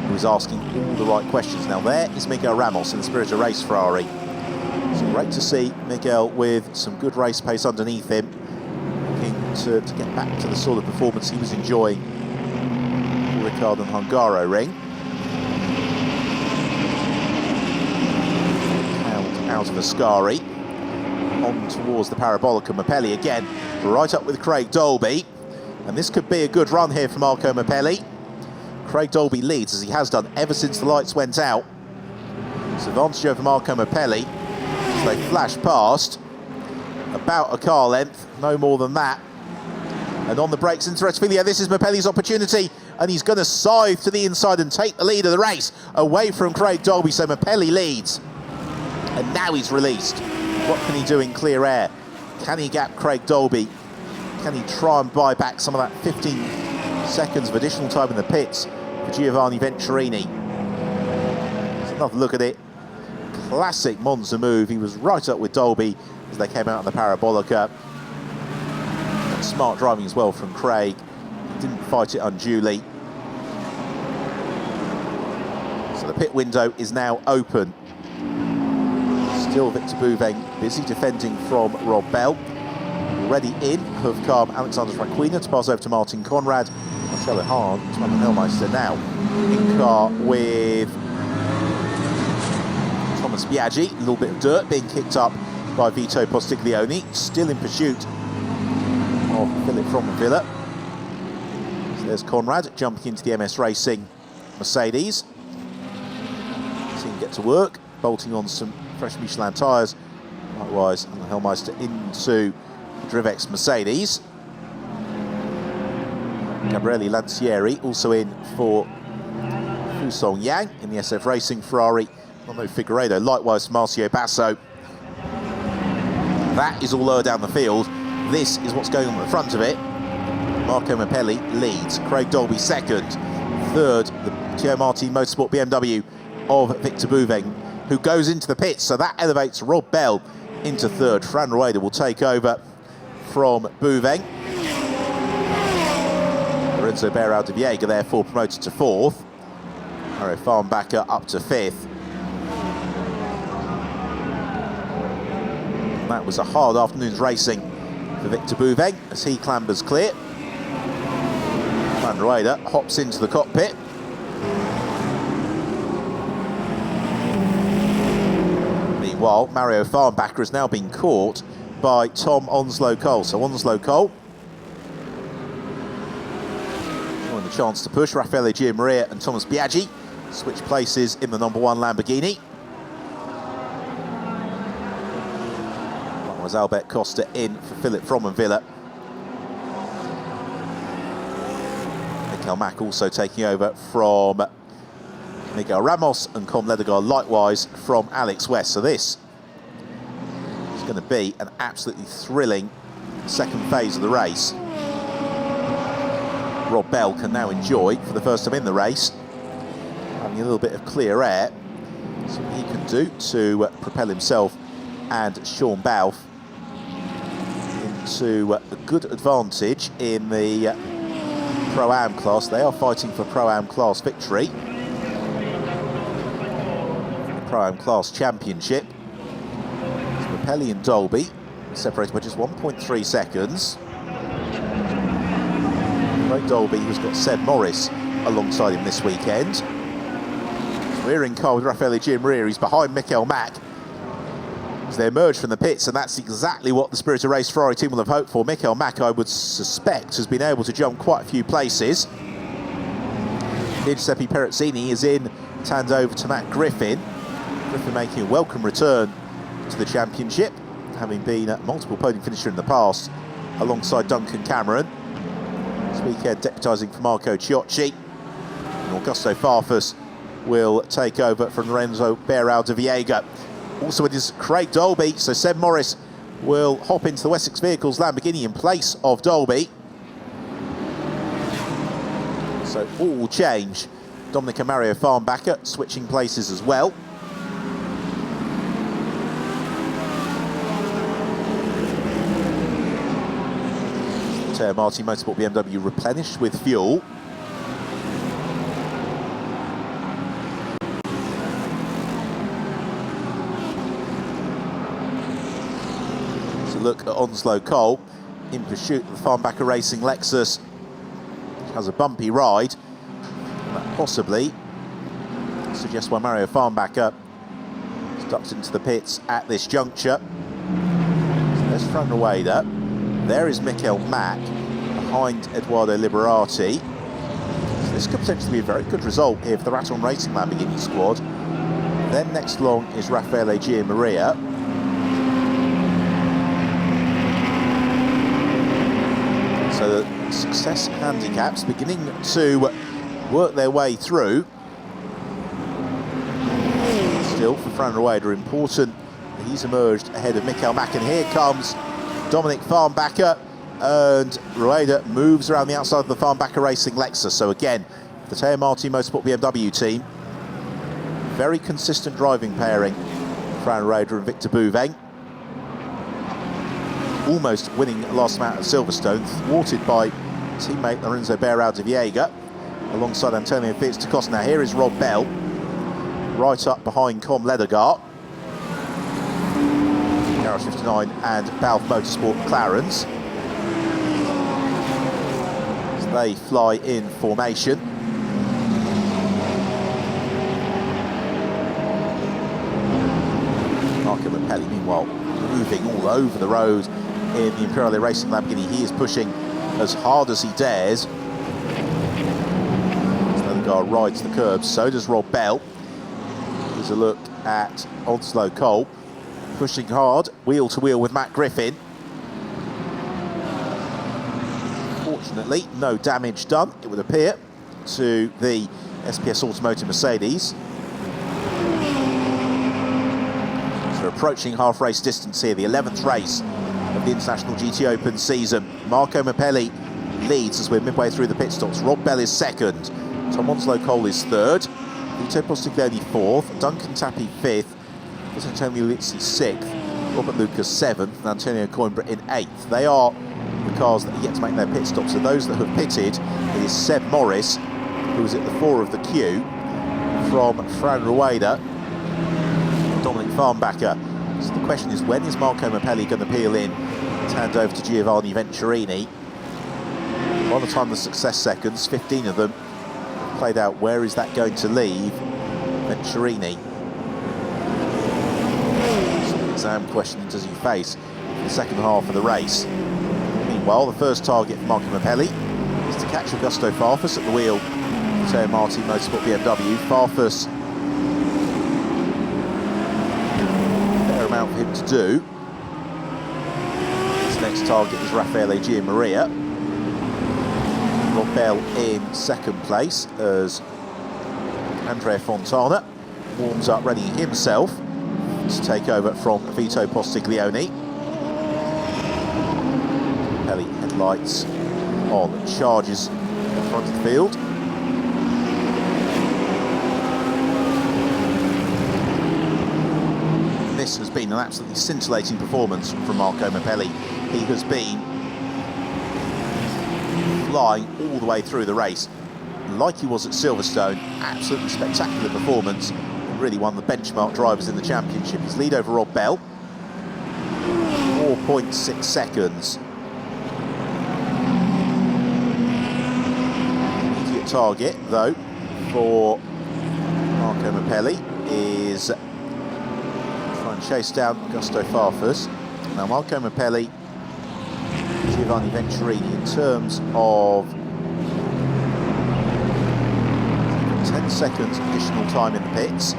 who is asking all the right questions. Now there is Miguel Ramos in the Spirit of Race Ferrari. It's great to see Miguel with some good race pace underneath him, looking to get back to the sort of performance he was enjoying in the Ricciardo and Hungaroring. Out of Ascari, on towards the Parabolica. Mapelli again, right up with Craig Dolby, and this could be a good run here for Marco Mapelli. Craig Dolby leads, as he has done ever since the lights went out. It's advantage over Marco Mapelli as they flash past, about a car length, no more than that. And on the brakes into Rettifilia, this is Mapelli's opportunity, and he's going to scythe to the inside and take the lead of the race away from Craig Dolby, so Mapelli leads. And now he's released. What can he do in clear air? Can he gap Craig Dolby? Can he try and buy back some of that 15 seconds of additional time in the pits for Giovanni Venturini? Let's another look at it. Classic Monza move. He was right up with Dolby as they came out on the Parabolica. And smart driving as well from Craig. Didn't fight it unduly. So the pit window is now open. Still Victor Bouveng busy defending from Rob Bell. Already in have come Alexander Franquina to pass over to Martin Conrad. Marcello Hahn to Manuel Hellmeister now in car with Thomas Biaggi. A little bit of dirt being kicked up by Vito Postiglione. Still in pursuit of Philip Fromenvilla. So there's Conrad jumping into the MS Racing Mercedes. See him get to work, bolting on some fresh Michelin tyres. Likewise, Hellmeister into Drivex Mercedes. Gabriele Lancieri also in for Fusong Yang in the SF Racing Ferrari. Mondo Figueiredo, likewise Marcio Basso. That is all lower down the field. This is what's going on at the front of it. Marco Mapelli leads. Craig Dolby second. Third, the Thierry Martin Motorsport BMW of Victor Bouveng, who goes into the pits, so that elevates Rob Bell into third. Fran Rueda will take over from Bouveng. Lorenzo Beirao de Viega therefore promoted to fourth. Mario Farnbacher up to fifth. And that was a hard afternoon's racing for Victor Bouveng as he clambers clear. Fran Rueda hops into the cockpit. Meanwhile, Mario Farnbacher has now been caught by Tom Onslow-Cole. So Onslow-Cole, showing the chance to push. Raffaele Giammaria and Thomas Biaggi switch places in the number one Lamborghini. That was Albert Costa in for Philip Fromenvilla. Mikael Mack also taking over from Miguel Ramos, and Com Ledegaard likewise from Alex West. So this is going to be an absolutely thrilling second phase of the race. Rob Bell can now enjoy, for the first time in the race, having a little bit of clear air. So he can do to propel himself and Sean Balfe into a good advantage in the Pro-Am class. They are fighting for Pro-Am class victory. The Pro-Am class championship. So Mapelli and Dolby separated by just 1.3 seconds. Craig Dolby, who's got Seb Morris alongside him this weekend. We're in car with Raffaele Giammaria. He's behind Mikael Mack as they emerge from the pits, and that's exactly what the Spirit of Race Ferrari team will have hoped for. Mikael Mack, I would suspect, has been able to jump quite a few places. Giuseppe Perezzini is in to hand over to Matt Griffin. Griffin making a welcome return to the championship, having been a multiple podium finisher in the past alongside Duncan Cameron. This weekend deputising for Marco Ciocci. And Augusto Farfus will take over from Lorenzo Beirao de Viega. Also it is Craig Dolby, so Seb Morris will hop into the Wessex Vehicles Lamborghini in place of Dolby. So all will change. Dominic and Mario Farnbacher switching places as well. Matteo Marti Motorsport BMW replenished with fuel. So look at Onslow Cole in pursuit of the Farnbacher Racing Lexus. Has a bumpy ride. That possibly suggests why Mario Farnbacher is ducked into the pits at this juncture. So there's Fran Rueda. There is Michael Mack behind Edoardo Liberati. So this could potentially be a very good result here for the Raton Racing Lamborghini squad. Then next along is Raffaele Gianmaria. So the success handicaps beginning to work their way through. Still for Fran Rueda, important that he's emerged ahead of Michael Mack, and here comes Dominic Farnbacher, and Rueda moves around the outside of the Farnbacher Racing Lexus. So again, the Matteo Marti Motorsport BMW team, very consistent driving pairing, Fran Rueda and Victor Bouveng. Almost winning last time out at Silverstone, thwarted by teammate Lorenzo Beirao de Viega, alongside Antonio Fitz to Costa. Now here is Rob Bell, right up behind Com Ledergaard, Garage 59 and Balf Motorsport McLarens. As they fly in formation. Marco Mappelli, meanwhile, moving all over the road in the Imperiale Racing Lamborghini. He is pushing as hard as he dares. Ledergaard rides the curbs, so does Rob Bell. Here's a look at Onslow Cole, pushing hard, wheel to wheel with Matt Griffin. Fortunately, no damage done, it would appear, to the SPS Automotive Mercedes. So approaching half race distance here, the 11th race of the International GTOpen season. Marco Mappelli leads as we're midway through the pit stops. Rob Bell is second. Tom Onslow Cole is third. Vito Postiglione fourth. Duncan Tappy fifth. Antonio Lizzi sixth. Robert Lucas seventh. And Antonio Coimbra in eighth. They are the cars that are yet to make their pit stops. So those that have pitted, it is Seb Morris, who is at the fore of the queue, from Fran Rueda, Dominic Farnbacher. So the question is, when is Marco Mappelli going to peel in to hand over to Giovanni Venturini? By the time the success seconds, 15 of them played out, where is that going to leave Venturini? So the exam question does he face in the second half of the race? Meanwhile, the first target for Marco Mappelli is to catch Augusto Farfus at the wheel. Matteo Marti Motorsport BMW. Farfus, amount for him to do. His next target is Raffaele Gianmaria. Rob Bell in second place as Andrea Fontana warms up, ready himself to take over from Vito Postiglione. Pelli headlights on, charges in front of the field. This has been an absolutely scintillating performance from Marco Mappelli. He has been flying all the way through the race, like he was at Silverstone. Absolutely spectacular performance. Really one of the benchmark drivers in the championship. His lead over Rob Bell, 4.6 seconds. Immediate target, though, for Marco Mappelli is chase down Augusto Farfus. Now Marco Mappelli, Giovanni Venturini, in terms of 10 seconds additional time in the pits.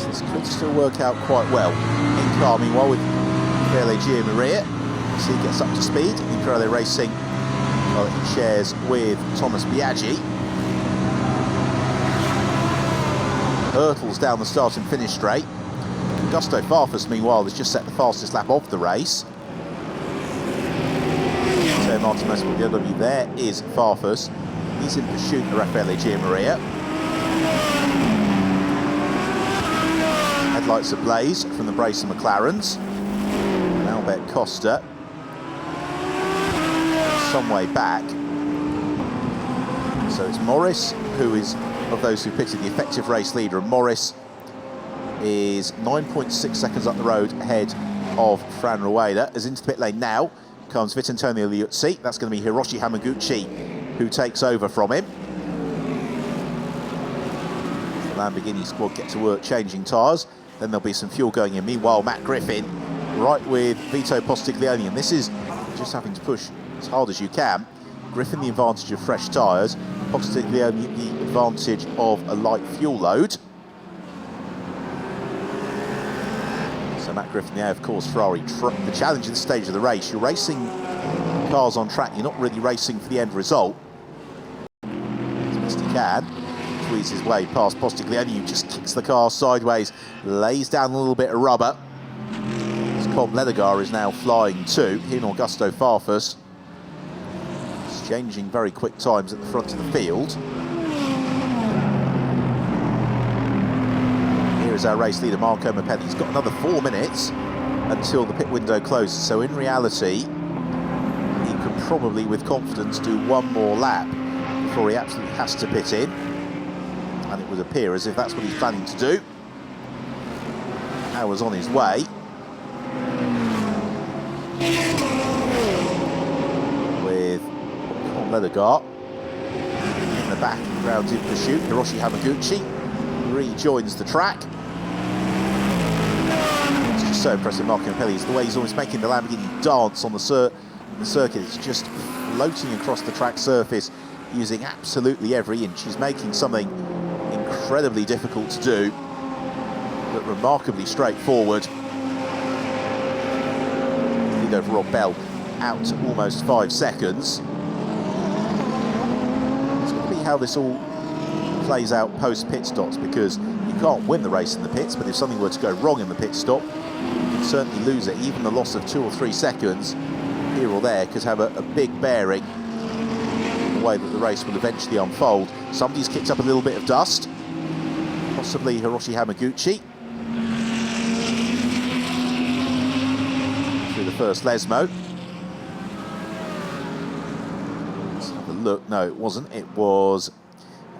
So this could still work out quite well. In car, meanwhile, with Raffaele Gianmaria, as he gets up to speed in Imperiale Racing, well, he shares with Thomas Biaggi. Hurtles down the start and finish straight. Augusto Farfus, meanwhile, has just set the fastest lap of the race. So Marti Motorsport BMW, there is Farfus. He's in pursuit of Raffaele Gianmaria. Headlights ablaze from the brace of McLarens. And Albert Costa some way back. So it's Morris, who is, of those who pitted, the effective race leader, and Morris is 9.6 seconds up the road ahead of Fran Rueda. As into the pit lane now comes Vitantonio Liuzzi. That's going to be Hiroshi Hamaguchi who takes over from him. The Lamborghini squad get to work changing tyres. Then there'll be some fuel going in. Meanwhile, Matt Griffin right with Vito Postiglione, and this is just having to push as hard as you can. Griffin the advantage of fresh tyres, Postiglione the advantage of a light fuel load. So Matt Griffin there, of course, Ferrari. The challenge at this stage of the race, you're racing cars on track, you're not really racing for the end result. As best he can, squeezes his way past Postiglione, who just kicks the car sideways, lays down a little bit of rubber. Cobb Ledegar is now flying too. He and Augusto Farfus exchanging very quick times at the front of the field. Here is our race leader, Marco Mapelli. He's got another 4 minutes until the pit window closes. So in reality, he could probably, with confidence, do one more lap before he absolutely has to pit in. And it would appear as if that's what he's planning to do. Hours on his way. With Ledegar in the back, rounds in pursuit. Hiroshi Hamaguchi rejoins the track. It's just so impressive, Marco Mapelli, is the way he's always making the Lamborghini dance on the circuit. It's just floating across the track surface, using absolutely every inch. He's making something incredibly difficult to do, but remarkably straightforward. Lead over Rob Bell out to almost 5 seconds. It's going to be how this all plays out post-pit stops, because you can't win the race in the pits, but if something were to go wrong in the pit stop, you can certainly lose it. Even the loss of 2 or 3 seconds here or there could have a big bearing in the way that the race will eventually unfold. Somebody's kicked up a little bit of dust, possibly Hiroshi Hamaguchi. Through the first Lesmo. Let's have a look. No, it wasn't. It was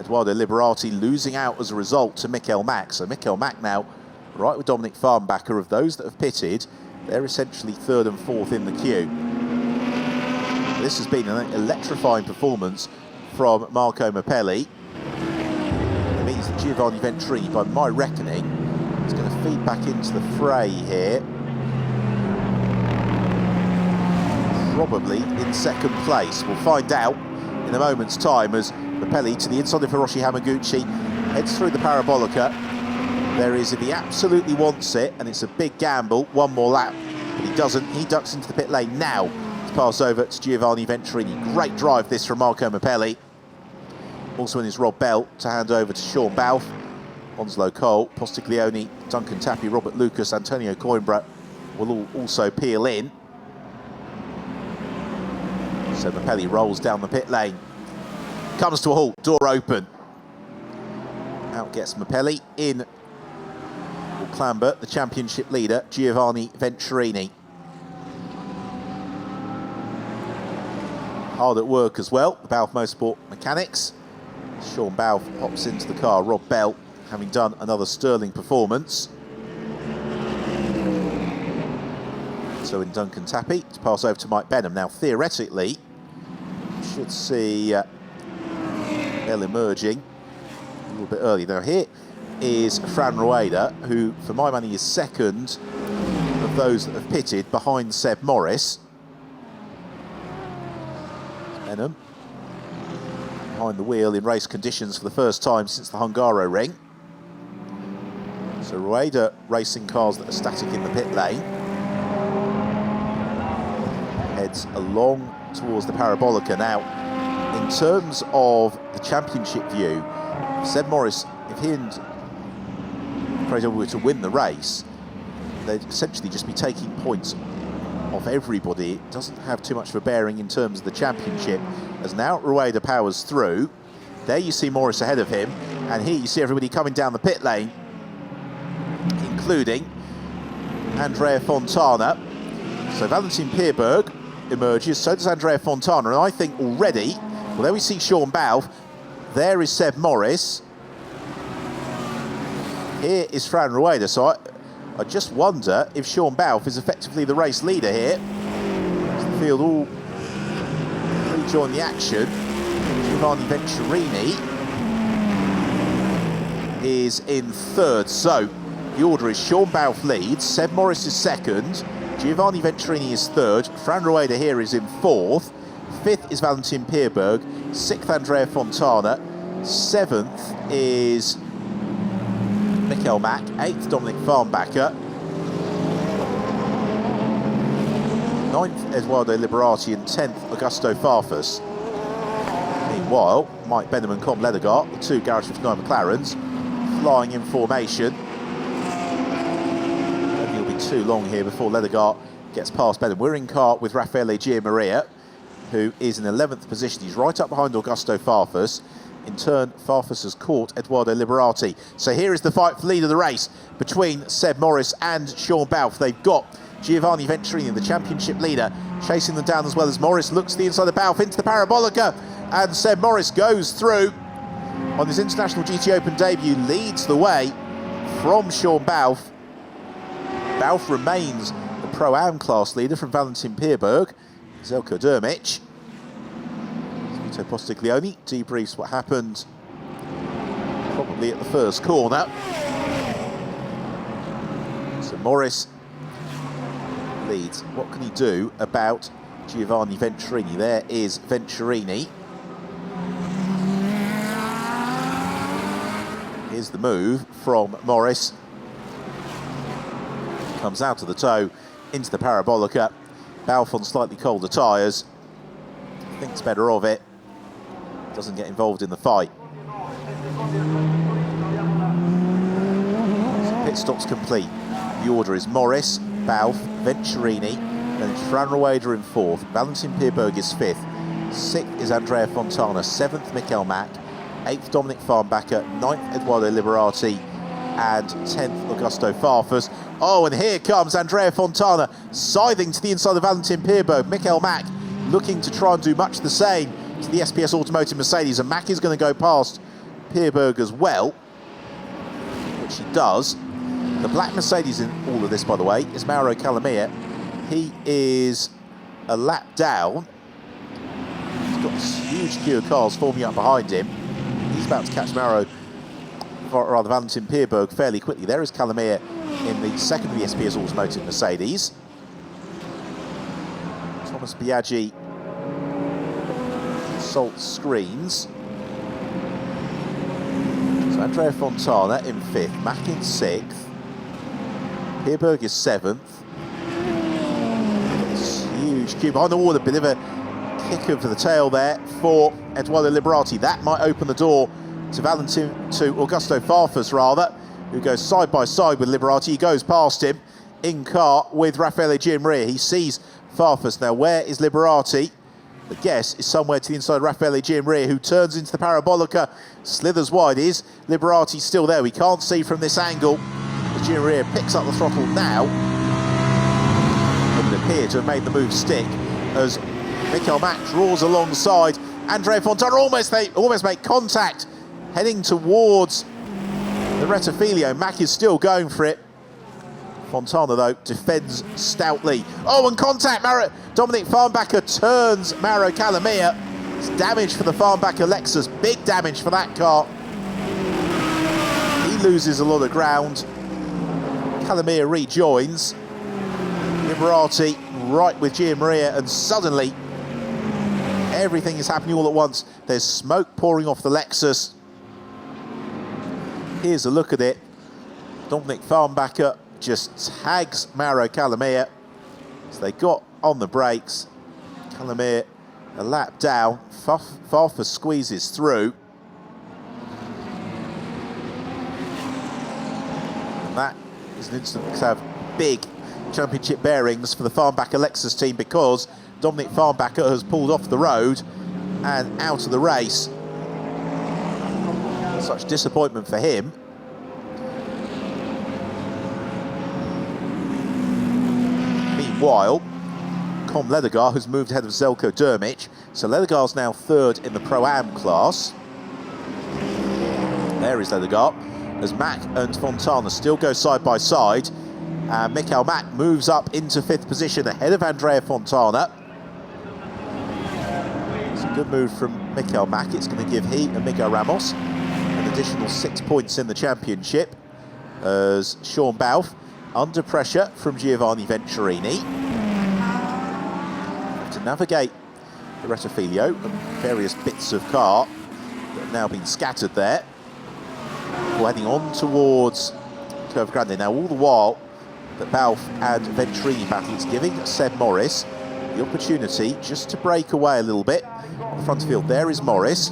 Edoardo Liberati losing out as a result to Michael Mack. So Michael Mack now right with Dominic Farnbacher. Of those that have pitted, they're essentially 3rd and 4th in the queue. This has been an electrifying performance from Marco Mapelli. It means that Giovanni Ventrini, by my reckoning, is going to feed back into the fray here. Probably in 2nd place. We'll find out in a moment's time as Mapelli to the inside of Hiroshi Hamaguchi heads through the Parabolica. There is, if he absolutely wants it, and it's a big gamble, one more lap, but he doesn't. He ducks into the pit lane now to pass over to Giovanni Ventrini. Great drive this from Marco Mapelli. Also in is Rob Bell to hand over to Sean Balfe. Onslow Cole, Postiglione, Duncan Tappy, Robert Lucas, Antonio Coimbra will all also peel in. So Mapelli rolls down the pit lane. Comes to a halt, door open. Out gets Mapelli, in will clamber the championship leader, Giovanni Ventrini. Hard at work as well, the Balfe Motorsport mechanics. Sean Balfe pops into the car, Rob Bell having done another sterling performance. So in Duncan Tappy to pass over to Mike Benham. Now theoretically, should see Bell emerging a little bit early. Now here is Fran Rueda, who for my money is 2nd of those that have pitted behind Seb Morris. Benham behind the wheel in race conditions for the first time since the Hungaro ring. So Rueda racing cars that are static in the pit lane. Heads along towards the Parabolica. Now, in terms of the championship view, Seb Morris, if he and Fraser were to win the race, they'd essentially just be taking points off everybody. It doesn't have too much of a bearing in terms of the championship. As now Rueda powers through, there you see Morris ahead of him, and here you see everybody coming down the pit lane, including Andrea Fontana. So Valentin Pierberg emerges, so does Andrea Fontana, and I think already, well, there we see Sean Balfe, there is Seb Morris, here is Fran Rueda, so I just wonder if Sean Balfe is effectively the race leader here. As the field all rejoin the action. Giovanni Venturini is in third, so the order is Sean Balfe leads, Seb Morris is second, Giovanni Venturini is third, Fran Rueda here is in fourth, fifth is Valentin Pierberg, sixth Andrea Fontana, seventh is Mikkel Mack, eighth Dominic Farnbacher, ninth Edoardo Liberati, and 10th Augusto Farfus. Meanwhile, Mike Benham and Com Ledegaard, the two Garage 59 McLarens, flying in formation. Maybe it'll be too long here before Ledegaard gets past Benham. We're in car with Raffaele Giammaria, who is in 11th position. He's right up behind Augusto Farfus. In turn, Farfus has caught Edoardo Liberati. So here is the fight for lead of the race between Seb Morris and Sean Balfe. They've got Giovanni Venturini, the championship leader, chasing them down as well as Morris looks to the inside of Balfe into the Parabolica, and Seb Morris goes through on his international GTOpen debut, leads the way from Sean Balfe. Balfe remains the Pro-Am class leader from Valentin Pierberg. Zelko Dermic. Vito Postiglione debriefs what happened probably at the first corner. So Morris leads. What can he do about Giovanni Venturini? There is Venturini. Here's the move from Morris. Comes out of the toe into the Parabolica. Balfe on slightly colder tyres. Thinks better of it. Doesn't get involved in the fight. So pit stop's complete. The order is Morris, Balfe, Venturini, then Fran Rueda in fourth. Valentin Pierberg is fifth. Sixth is Andrea Fontana. Seventh, Mikkel Mack. Eighth, Dominic Farnbacher. Ninth, Edoardo Liberati. And 10th, Augusto Farfus. Oh, and here comes Andrea Fontana, scything to the inside of Valentin Pierberg. Mikkel Mack looking to try and do much the same to the SPS Automotive Mercedes, and Mack is going to go past Pierberg as well, which he does. The black Mercedes in all of this, by the way, is Mauro Calamia. He is a lap down. He's got this huge queue of cars forming up behind him. He's about to catch Valentin Pierberg fairly quickly. There is Calamia in the second of the SPS Automotive Mercedes. Thomas Biaggi salts screens. So Andrea Fontana in fifth, Mack in sixth. Pierberg is seventh. This huge queue behind the wall, a bit of a kick of the tail there for Edoardo Liberati. That might open the door to Augusto Farfus, rather, who goes side by side with Liberati. He goes past him in car with Raffaele Giammaria. He sees Farfus. Now, where is Liberati? The guess is somewhere to the inside of Raffaele Giammaria, who turns into the Parabolica, slithers wide. Is Liberati still there? We can't see from this angle. Giammaria picks up the throttle now. It would appear to have made the move stick as Mikkel Mack draws alongside Andrea Fontana. Almost make contact heading towards the Rettifilio. Mack is still going for it. Fontana, though, defends stoutly. Oh, and contact. Dominic Farnbacher turns Mauro Calamia. It's damage for the Farnbacher Lexus. Big damage for that car. He loses a lot of ground. Calamia rejoins. Liberati right with Giammaria, and suddenly everything is happening all at once. There's smoke pouring off the Lexus. Here's a look at it. Dominic Farnbacher just tags Mauro Calamia. So they got on the brakes. Calamia a lap down. Farfus squeezes through. And that is an instant to have big championship bearings for the Farnbacher Lexus team, because Dominic Farnbacher has pulled off the road and out of the race. Such disappointment for him. Meanwhile, Com Ledegaard has moved ahead of Zelko Dermic. So Ledegaard's now third in the Pro-Am class. There is Ledegaard, as Mack and Fontana still go side by side. And Michael Mack moves up into fifth position ahead of Andrea Fontana. It's a good move from Michael Mack. It's going to give he and Miguel Ramos an additional 6 points in the championship, as Sean Balfe, under pressure from Giovanni Venturini, to navigate the Rettifilio and various bits of car that have now been scattered there. We're heading on towards Curva Grande. Now, all the while that Balfe and Venturini battle, it's giving Seb Morris the opportunity just to break away a little bit on the front field. There is Morris.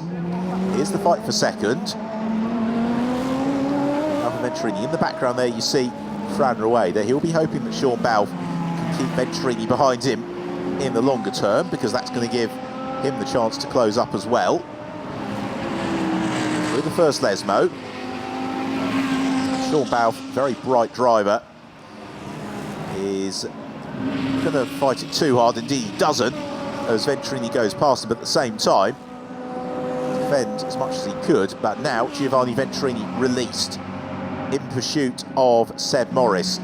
Here's the fight for second. Venturini in the background there, you see Fran Rueda. He'll be hoping that Sean Balfe can keep Venturini behind him in the longer term, because that's going to give him the chance to close up as well. With the first Lesmo, Sean Balfe, very bright driver, is going to fight it too hard. Indeed he doesn't, as Venturini goes past him, but at the same time defend as much as he could. But now Giovanni Venturini released in pursuit of Seb Morris.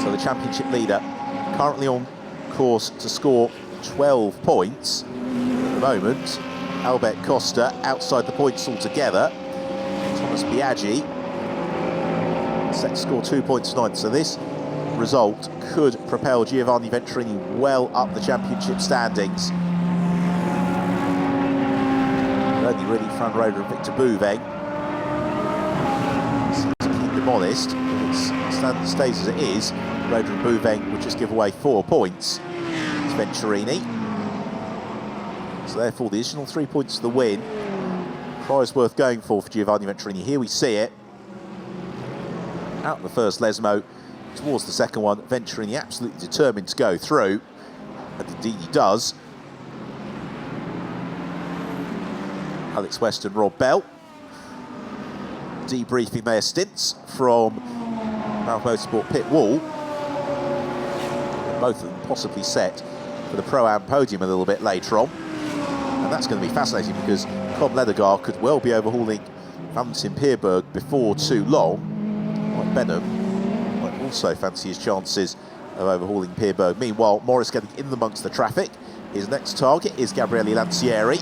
So the championship leader currently on course to score 12 points. At the moment, Albert Costa outside the points altogether. Thomas Biaggi set to score 2 points tonight. So this result could propel Giovanni Venturini well up the championship standings. Only really Fran Roeder and Victor Bouveng. Honest, if it stays as it is, Roeder and Bouveng would just give away 4 points to Venturini. So therefore the additional 3 points to the win, prize worth going for Giovanni Venturini. Here we see it, out the first Lesmo towards the second one. Venturini absolutely determined to go through, and indeed he does. Alex West and Rob Bell debriefing their stints from Ralph Motorsport pit wall. Both of them possibly set for the Pro-Am podium a little bit later on. And that's going to be fascinating, because Com Ledegaard could well be overhauling Valentin Pierberg before too long. Mike Benham might also fancy his chances of overhauling Pierberg. Meanwhile, Morris getting in amongst the traffic. His next target is Gabriele Lancieri.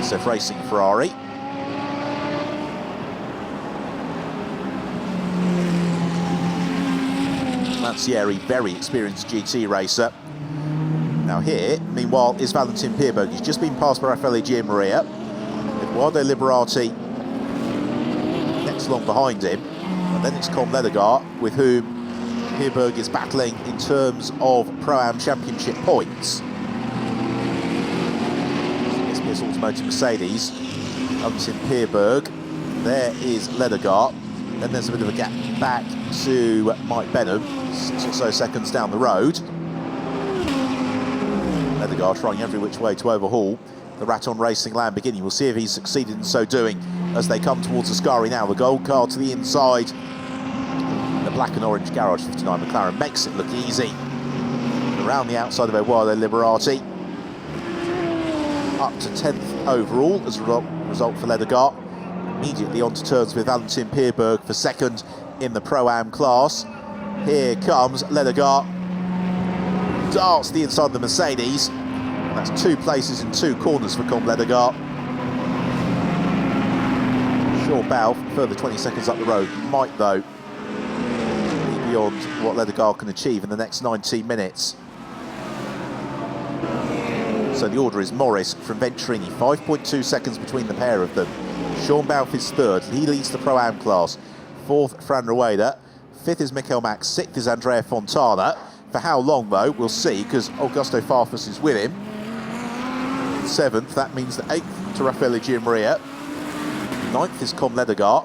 SF Racing Ferrari. Lancieri, very experienced GT racer. Now here, meanwhile, is Valentin Pierberg. He's just been passed by Raffaele Gianmaria. Eduardo Liberati next along behind him. And then it's Com Ledegaard, with whom Pierberg is battling in terms of Pro-Am Championship points. SBS Automotive Mercedes, Valentin Pierberg. There is Ledegaard. Then there's a bit of a gap back to Mike Benham, 6 or so seconds down the road. Ledegaard trying every which way to overhaul the Raton Racing Lamborghini. We'll see if he's succeeded in so doing as they come towards Ascari now. The gold car to the inside. The black and orange Garage 59 McLaren makes it look easy. Around the outside of Eduardo Liberati. Up to 10th overall as a result for Ledegaard. Immediately on to terms with Valentin Pierberg for second in the Pro-Am class. Here comes Ledegaard. Darts the inside of the Mercedes. That's 2 places in 2 corners for Com Ledegaard. Sean Balfe, further 20 seconds up the road, might though be beyond what Ledegaard can achieve in the next 19 minutes. So the order is Morris from Venturini, 5.2 seconds between the pair of them. Sean Balfe is third, he leads the Pro-Am class. 4th, Fran Rueda. 5th is Michael Mack, 6th is Andrea Fontana. For how long though, we'll see, because Augusto Farfus is with him. 7th, that means the 8th to Raffaele Gianmaria. 9th is Com Ledegaard.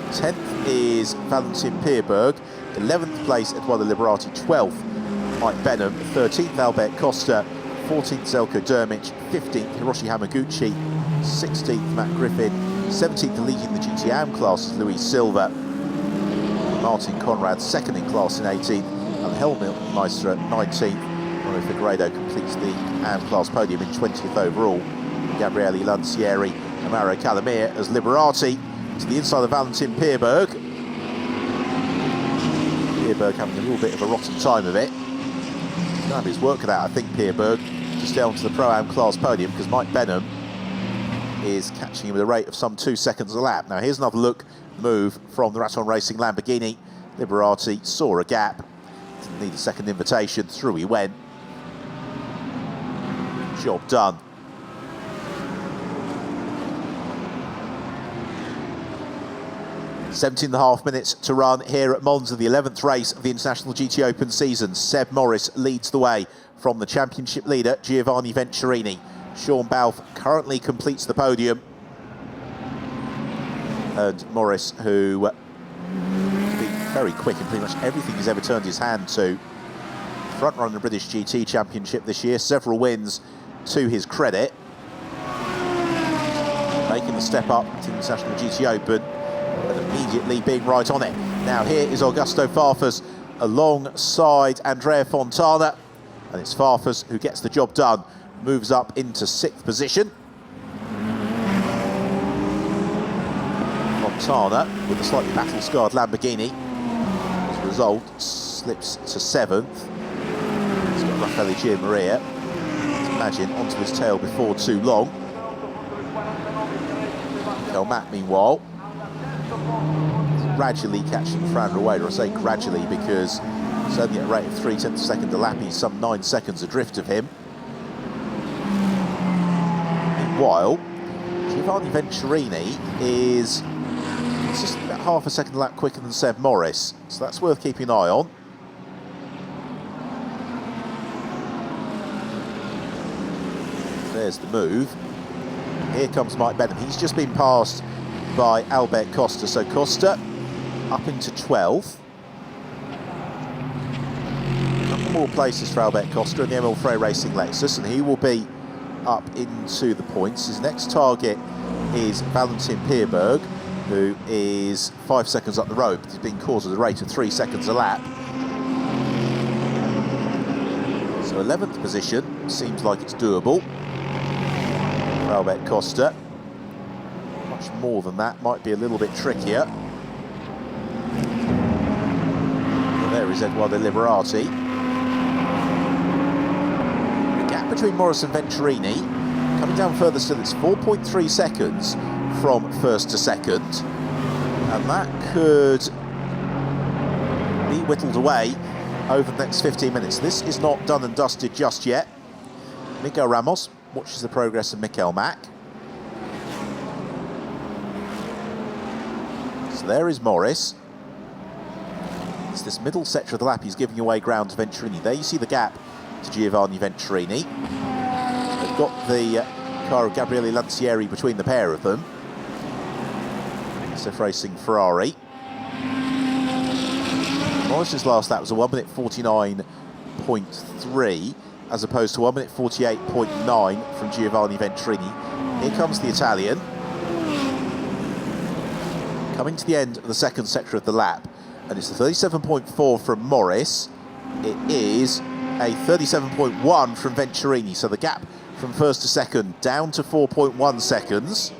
10th is Valentin Pierberg. 11th place, Eduardo Liberati. 12th, Mike Benham. 13th, Albert Costa. 14th, Zelko Dermic. 15th, Hiroshi Hamaguchi. 16th, Matt Griffin. 17th, leading the GTOpen class is Luis Silva. Martin Conrad, second in class in 18th. And Helmeister at 19th. Mario Figueiredo completes the AM class podium in 20th overall. Gabriele Lancieri and Mauro Calamir as Liberati to the inside of Valentin Pierberg. Pierberg having a little bit of a rotten time of it. He's going to have his work cut out, I think, Pierberg, to stay onto the Pro-Am class podium, because Mike Benham is catching him at a rate of some 2 seconds a lap. Now here's another move from the Raton Racing Lamborghini. Liberati saw a gap, didn't need a second invitation, through he went. Job done. "17.5 minutes to run here at Monza, the 11th race of the International GT Open season. Seb Morris leads the way from the championship leader, Giovanni Venturini. Sean Balfe currently completes the podium. And Morris, who has been very quick in pretty much everything he's ever turned his hand to. Front runner in the British GT Championship this year, several wins to his credit. Making the step up to the International GT Open and immediately being right on it. Now here is Augusto Farfus alongside Andrea Fontana, and it's Farfus who gets the job done, moves up into 6th position. Fontana with a slightly battle-scarred Lamborghini, as a result, slips to 7th. He's got Raffaele Gianmaria, imagine, onto his tail before too long. Matt, meanwhile, gradually catching Fran Rueda. I say gradually because he's only at a rate of 0.3 of a second a lap. He's some 9 seconds adrift of him. Meanwhile, Giovanni Venturini is just about half a second a lap quicker than Seb Morris, so that's worth keeping an eye on. There's the move. Here comes Mike Benham. He's just been passed by Albert Costa. So Costa up into 12th. A couple more places for Albert Costa in the ML Frey Racing Lexus, and he will be up into the points. His next target is Valentin Pierberg, who is 5 seconds up the road, but he's been caught at a rate of 3 seconds a lap. So 11th position seems like it's doable. Albert Costa. Much more than that might be a little bit trickier. And there is Eduardo Liberati. The gap between Morris and Venturini coming down further still. It's 4.3 seconds from 1st to 2nd, and that could be whittled away over the next 15 minutes. This is not done and dusted just yet. Miguel Ramos watches the progress of Mikel Mack. So there is Morris. It's this middle sector of the lap he's giving away ground to Venturini. There you see the gap to Giovanni Venturini. They've got the car of Gabriele Lancieri between the pair of them. SF Racing Ferrari. Morris's last lap was a 1 minute 49.3. as opposed to 1 minute 48.9 from Giovanni Venturini. Here comes the Italian. Coming to the end of the 2nd sector of the lap, and it's a 37.4 from Morris. It is a 37.1 from Venturini, so the gap from 1st to 2nd down to 4.1 seconds.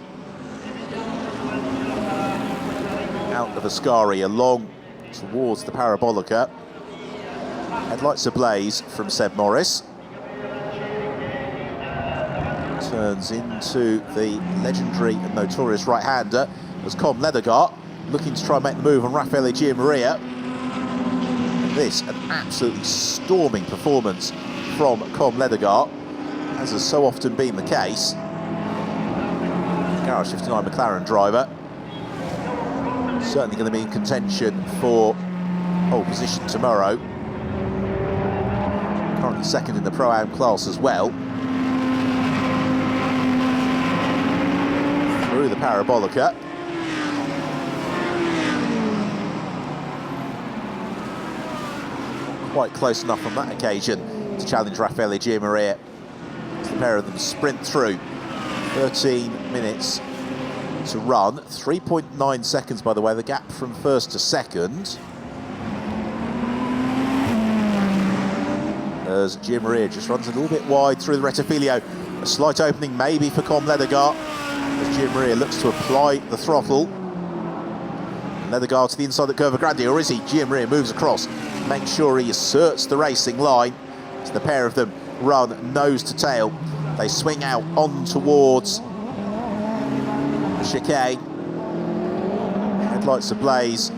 Out of Ascari, along towards the Parabolica. Headlights ablaze from Seb Morris. Turns into the legendary and notorious right-hander as Com Ledegaard looking to try and make the move on Raffaele Gianmaria. This, an absolutely storming performance from Com Ledegaard, as has so often been the case. Garage 59 McLaren driver, certainly going to be in contention for pole position tomorrow. Currently 2nd in the Pro-Am class as well. Through the Parabolica. Not quite close enough on that occasion to challenge Raffaele Gianmaria. As the pair of them sprint through. 13 minutes to run. 3.9 seconds, by the way, the gap from 1st to 2nd. as Gianmaria just runs a little bit wide through the Rettifilio. A slight opening maybe for Com Ledegaard as Gianmaria looks to apply the throttle. Ledegaard to the inside the curve of Grande, or is he? Gianmaria moves across, makes sure he asserts the racing line. So the pair of them run nose to tail. They swing out on towards the chicane. Headlights ablaze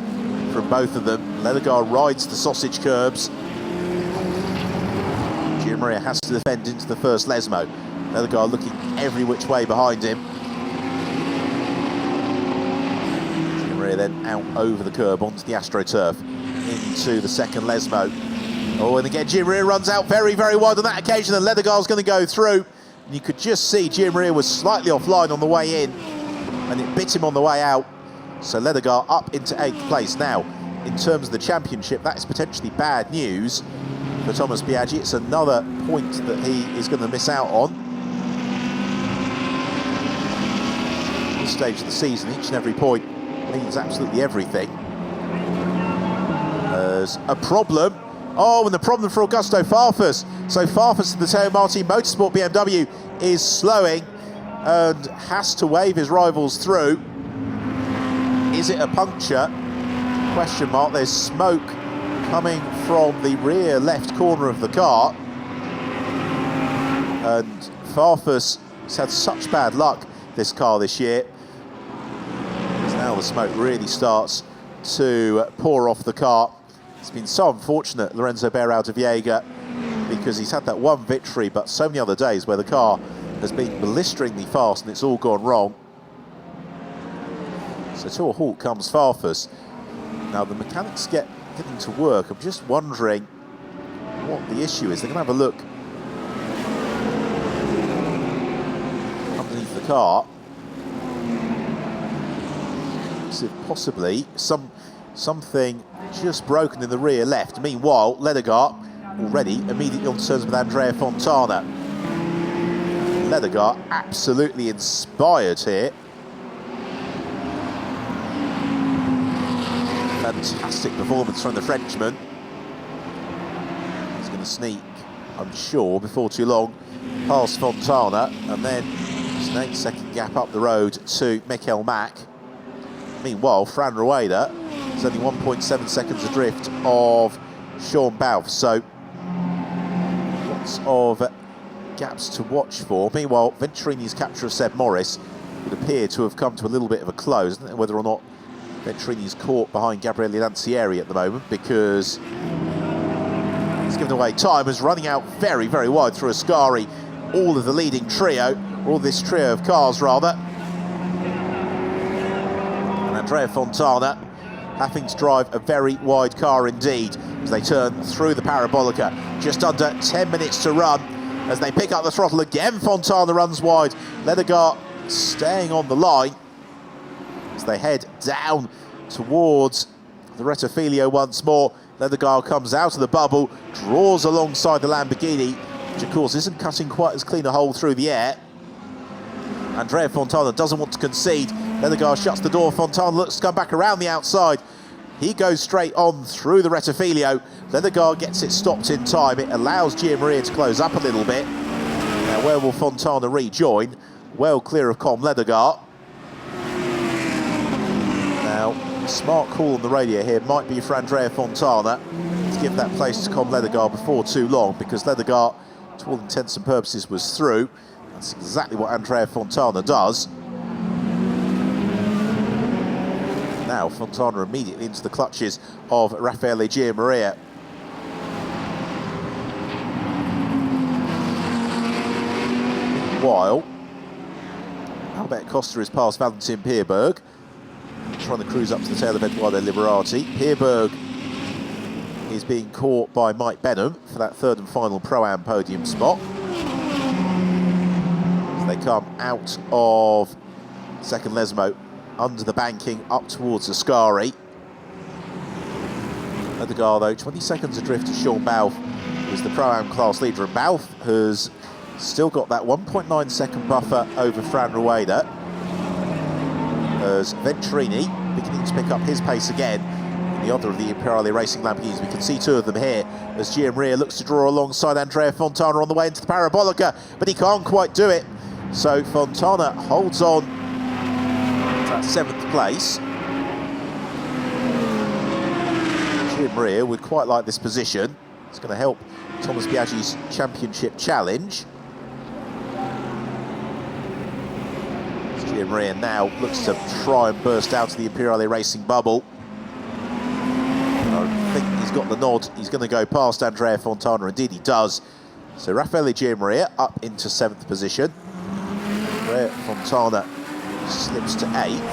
from both of them. Ledegaard rides the sausage curbs. Gianmaria has to defend into the first Lesmo. Ledegaard looking every which way behind him. Gianmaria then out over the curb onto the AstroTurf into the second Lesmo. Oh, and again Gianmaria runs out very, very wide on that occasion, and Ledegaard's going to go through. And you could just see Gianmaria was slightly offline on the way in, and it bit him on the way out. So Ledegaard up into 8th place. Now, in terms of the championship, that is potentially bad news for Thomas Biaggi. It's another point that he is going to miss out on. At this stage of the season, each and every point means absolutely everything. There's a problem. Oh, and the problem for Augusto Farfus. So Farfus of the Teo Martin Motorsport BMW is slowing and has to wave his rivals through. Is it a puncture? Question mark. There's smoke coming from the rear left corner of the car. And Farfus has had such bad luck, this car this year. Now the smoke really starts to pour off the car. It's been so unfortunate, Lorenzo Beirao de Viega, because he's had that one victory, but so many other days where the car has been blisteringly fast and it's all gone wrong. So to a halt comes Farfus. Now the mechanics getting to work. I'm just wondering what the issue is. They're going to have a look underneath the car. So possibly something just broken in the rear left. Meanwhile, Ledegaard already immediately on terms with Andrea Fontana. Ledegaard absolutely inspired here. Fantastic performance from the Frenchman. He's going to sneak, I'm sure, before too long, past Fontana, and then it's an 8-second gap up the road to Michael Mack. Meanwhile, Fran Rueda is only 1.7 seconds adrift of Sean Balfe, so lots of gaps to watch for. Meanwhile, Venturini's capture of Seb Morris would appear to have come to a little bit of a close. I don't know whether or not Venturini's caught behind Gabriele Lancieri at the moment, because he's given away time, is running out very, very wide through Ascari. All of the leading trio, or this trio of cars rather. And Andrea Fontana having to drive a very wide car indeed as they turn through the Parabolica. Just under 10 minutes to run as they pick up the throttle again. Fontana runs wide. Ledegaard staying on the line as they head down towards the Rettifilio once more. Ledegaard comes out of the bubble, draws alongside the Lamborghini, which of course isn't cutting quite as clean a hole through the air. Andrea Fontana doesn't want to concede. Ledegaard shuts the door. Fontana looks to come back around the outside. He goes straight on through the Rettifilio. Ledegaard gets it stopped in time. It allows Gianmaria to close up a little bit. Now where will Fontana rejoin? Well clear of Com Ledegaard. Now, a smart call on the radio here might be for Andrea Fontana to give that place to Com Ledegaard before too long, because Ledegaard, to all intents and purposes, was through. That's exactly what Andrea Fontana does. Now Fontana immediately into the clutches of Raffaele Gianmaria. Meanwhile, Albert Costa is past Valentin Pierberg, trying to cruise up to the tail of Eduardo Liberati. Pierberg is being caught by Mike Benham for that third and final Pro-Am podium spot. As they come out of second Lesmo, under the banking, up towards Ascari. Ledegaard, though, 20 seconds adrift to Sean Balfe, who's the Pro-Am class leader, and Balfe has still got that 1.9 second buffer over Fran Rueda. As Venturini beginning to pick up his pace again. the other of the Imperiale Racing Lamborghinis. We can see two of them here as Gianmaria looks to draw alongside Andrea Fontana on the way into the Parabolica, but he can't quite do it. So Fontana holds on to that 7th place. Gianmaria would quite like this position. It's going to help Thomas Biaggi's championship challenge. Gianmaria now looks to try and burst out of the Imperiale Racing bubble. I think he's got the nod. He's going to go past Andrea Fontana. Indeed he does. So Raffaele Gianmaria up into 7th position. Andrea Fontana slips to 8th.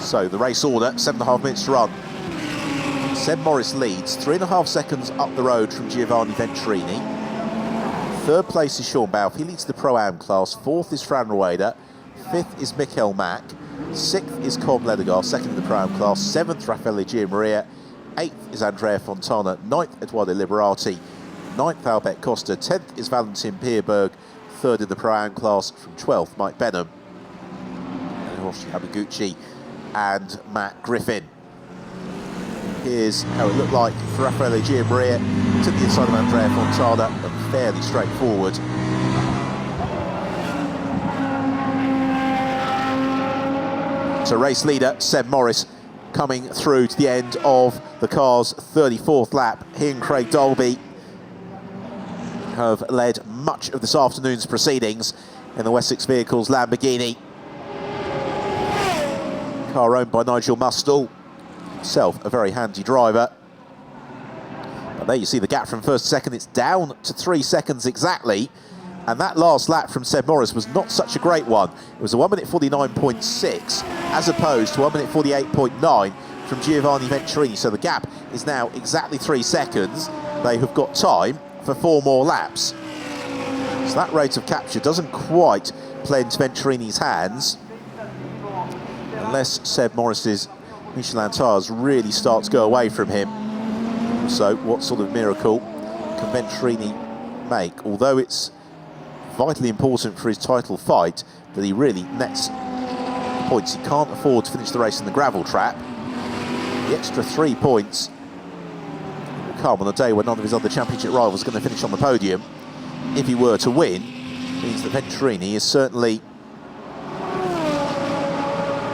So the race order, 7.5 minutes to run. Seb Morris leads, 3.5 seconds up the road from Giovanni Venturini. 3rd place is Sean Balfe, he leads the Pro-Am class. 4th is Fran Rueda. 5th is Mikkel Mack. 6th is Com Ledegar, 2nd in the Pro-Am class. 7th, Raffaele Gianmaria. 8th is Andrea Fontana. 9th, Edoardo Liberati. 9th, Albert Costa. 10th is Valentin Pierberg. 3rd in the Pro-Am class from 12th, Mike Benham. And Hiroshi Hamaguchi and Matt Griffin. Here's how it looked like for Raffaele Gianmaria to the inside of Andrea Fontana, and fairly straightforward. So race leader Seb Morris coming through to the end of the car's 34th lap. He and Craig Dolby have led much of this afternoon's proceedings in the Wessex Vehicles Lamborghini. Car owned by Nigel Mustall, himself a very handy driver. But there you see the gap from 1st to 2nd. It's down to 3 seconds exactly. And that last lap from Seb Morris was not such a great one. It was a 1 minute 49.6 as opposed to 1 minute 48.9 from Giovanni Venturini. So the gap is now exactly 3 seconds. They have got time for 4 more laps. So that rate of capture doesn't quite play into Venturini's hands, unless Seb Morris's Michelin tyres really start to go away from him. So what sort of miracle can Venturini make? Although it's vitally important for his title fight that he really nets points. He can't afford to finish the race in the gravel trap. The extra 3 points will come on a day when none of his other championship rivals are going to finish on the podium. If he were to win, it means that Venturini is certainly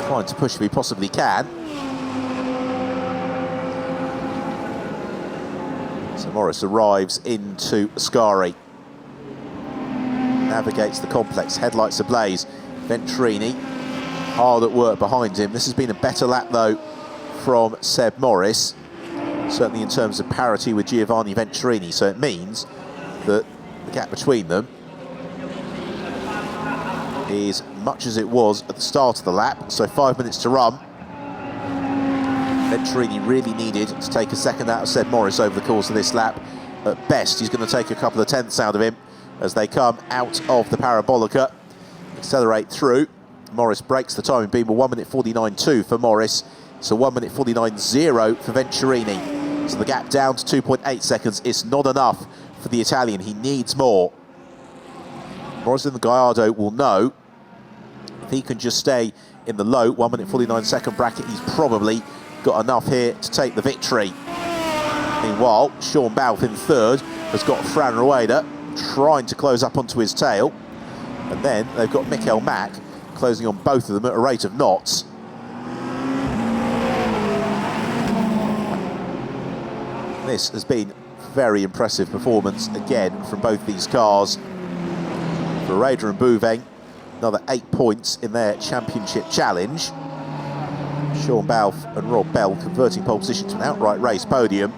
trying to push if he possibly can. So Morris arrives into Ascari, navigates the complex, headlights ablaze. Venturini hard at work behind him. This has been a better lap though from Seb Morris, certainly in terms of parity with Giovanni Venturini, so it means that the gap between them is much as it was at the start of the lap. So 5 minutes to run. Venturini really needed to take a second out of Seb Morris over the course of this lap. At best, he's going to take a couple of tenths out of him as they come out of the Parabolica. Accelerate through. Morris breaks the timing beam, 1 minute 49.2 for Morris. So 1 minute 49.0 for Venturini. So the gap down to 2.8 seconds. It's not enough for the Italian. He needs more. Morris in the Gallardo will know if he can just stay in the low 1 minute 49 second bracket, he's probably got enough here to take the victory. Meanwhile, Sean Balfe in 3rd has got Fran Rueda trying to close up onto his tail. And then they've got Mikkel Mack closing on both of them at a rate of knots. This has been very impressive performance again from both these cars. For Rueda and Bouveng, another 8 points in their championship challenge. Sean Balfe and Rob Bell converting pole position to an outright race podium.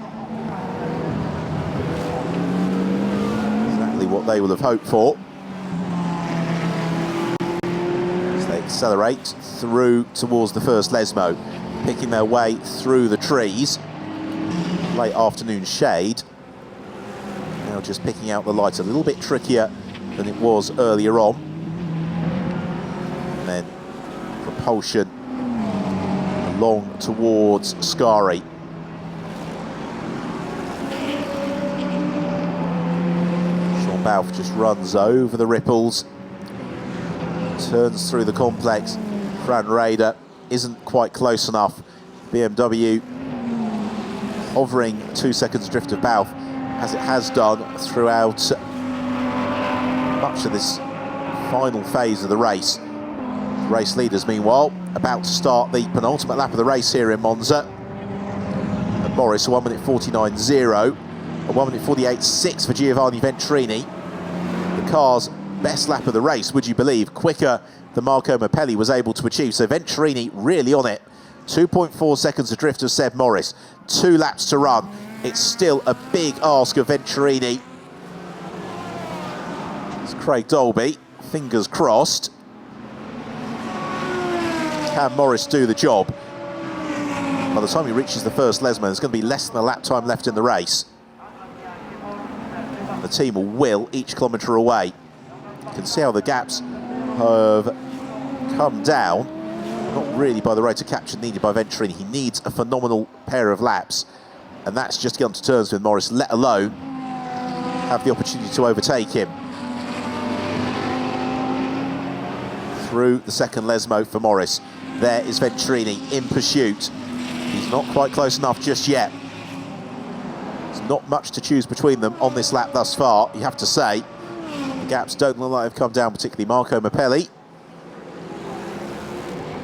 Exactly what they will have hoped for. As they accelerate through towards the first Lesmo, picking their way through the trees. Late afternoon shade. Now just picking out the lights, a little bit trickier than it was earlier on. And then propulsion along towards Ascari. Sean Balfe just runs over the ripples, turns through the complex, Fran Raider isn't quite close enough. BMW hovering 2 seconds drift of Balfe, as it has done throughout much of this final phase of the race. Race leaders, meanwhile, about to start the penultimate lap of the race here in Monza. And Morris, 1 minute 49.0, a 1 minute 48.6 for Giovanni Ventrini. The car's best lap of the race, would you believe, quicker than Marco Mappelli was able to achieve. So Ventrini really on it. 2.4 seconds adrift of Seb Morris. 2 laps to run. It's still a big ask of Ventrini. It's Craig Dolby, fingers crossed. Can Morris do the job? By the time he reaches the first Lesmo, there's going to be less than a lap time left in the race. The team will will each kilometre away. You can see how the gaps have come down. Not really by the rate of capture needed by Ventrini. He needs a phenomenal pair of laps, and that's just to get onto terms with Morris, let alone have the opportunity to overtake him. Through the second Lesmo for Morris. There is Ventrini in pursuit. He's not quite close enough just yet. There's not much to choose between them on this lap thus far, you have to say. The gaps don't look like they've come down, particularly Marco Mappelli.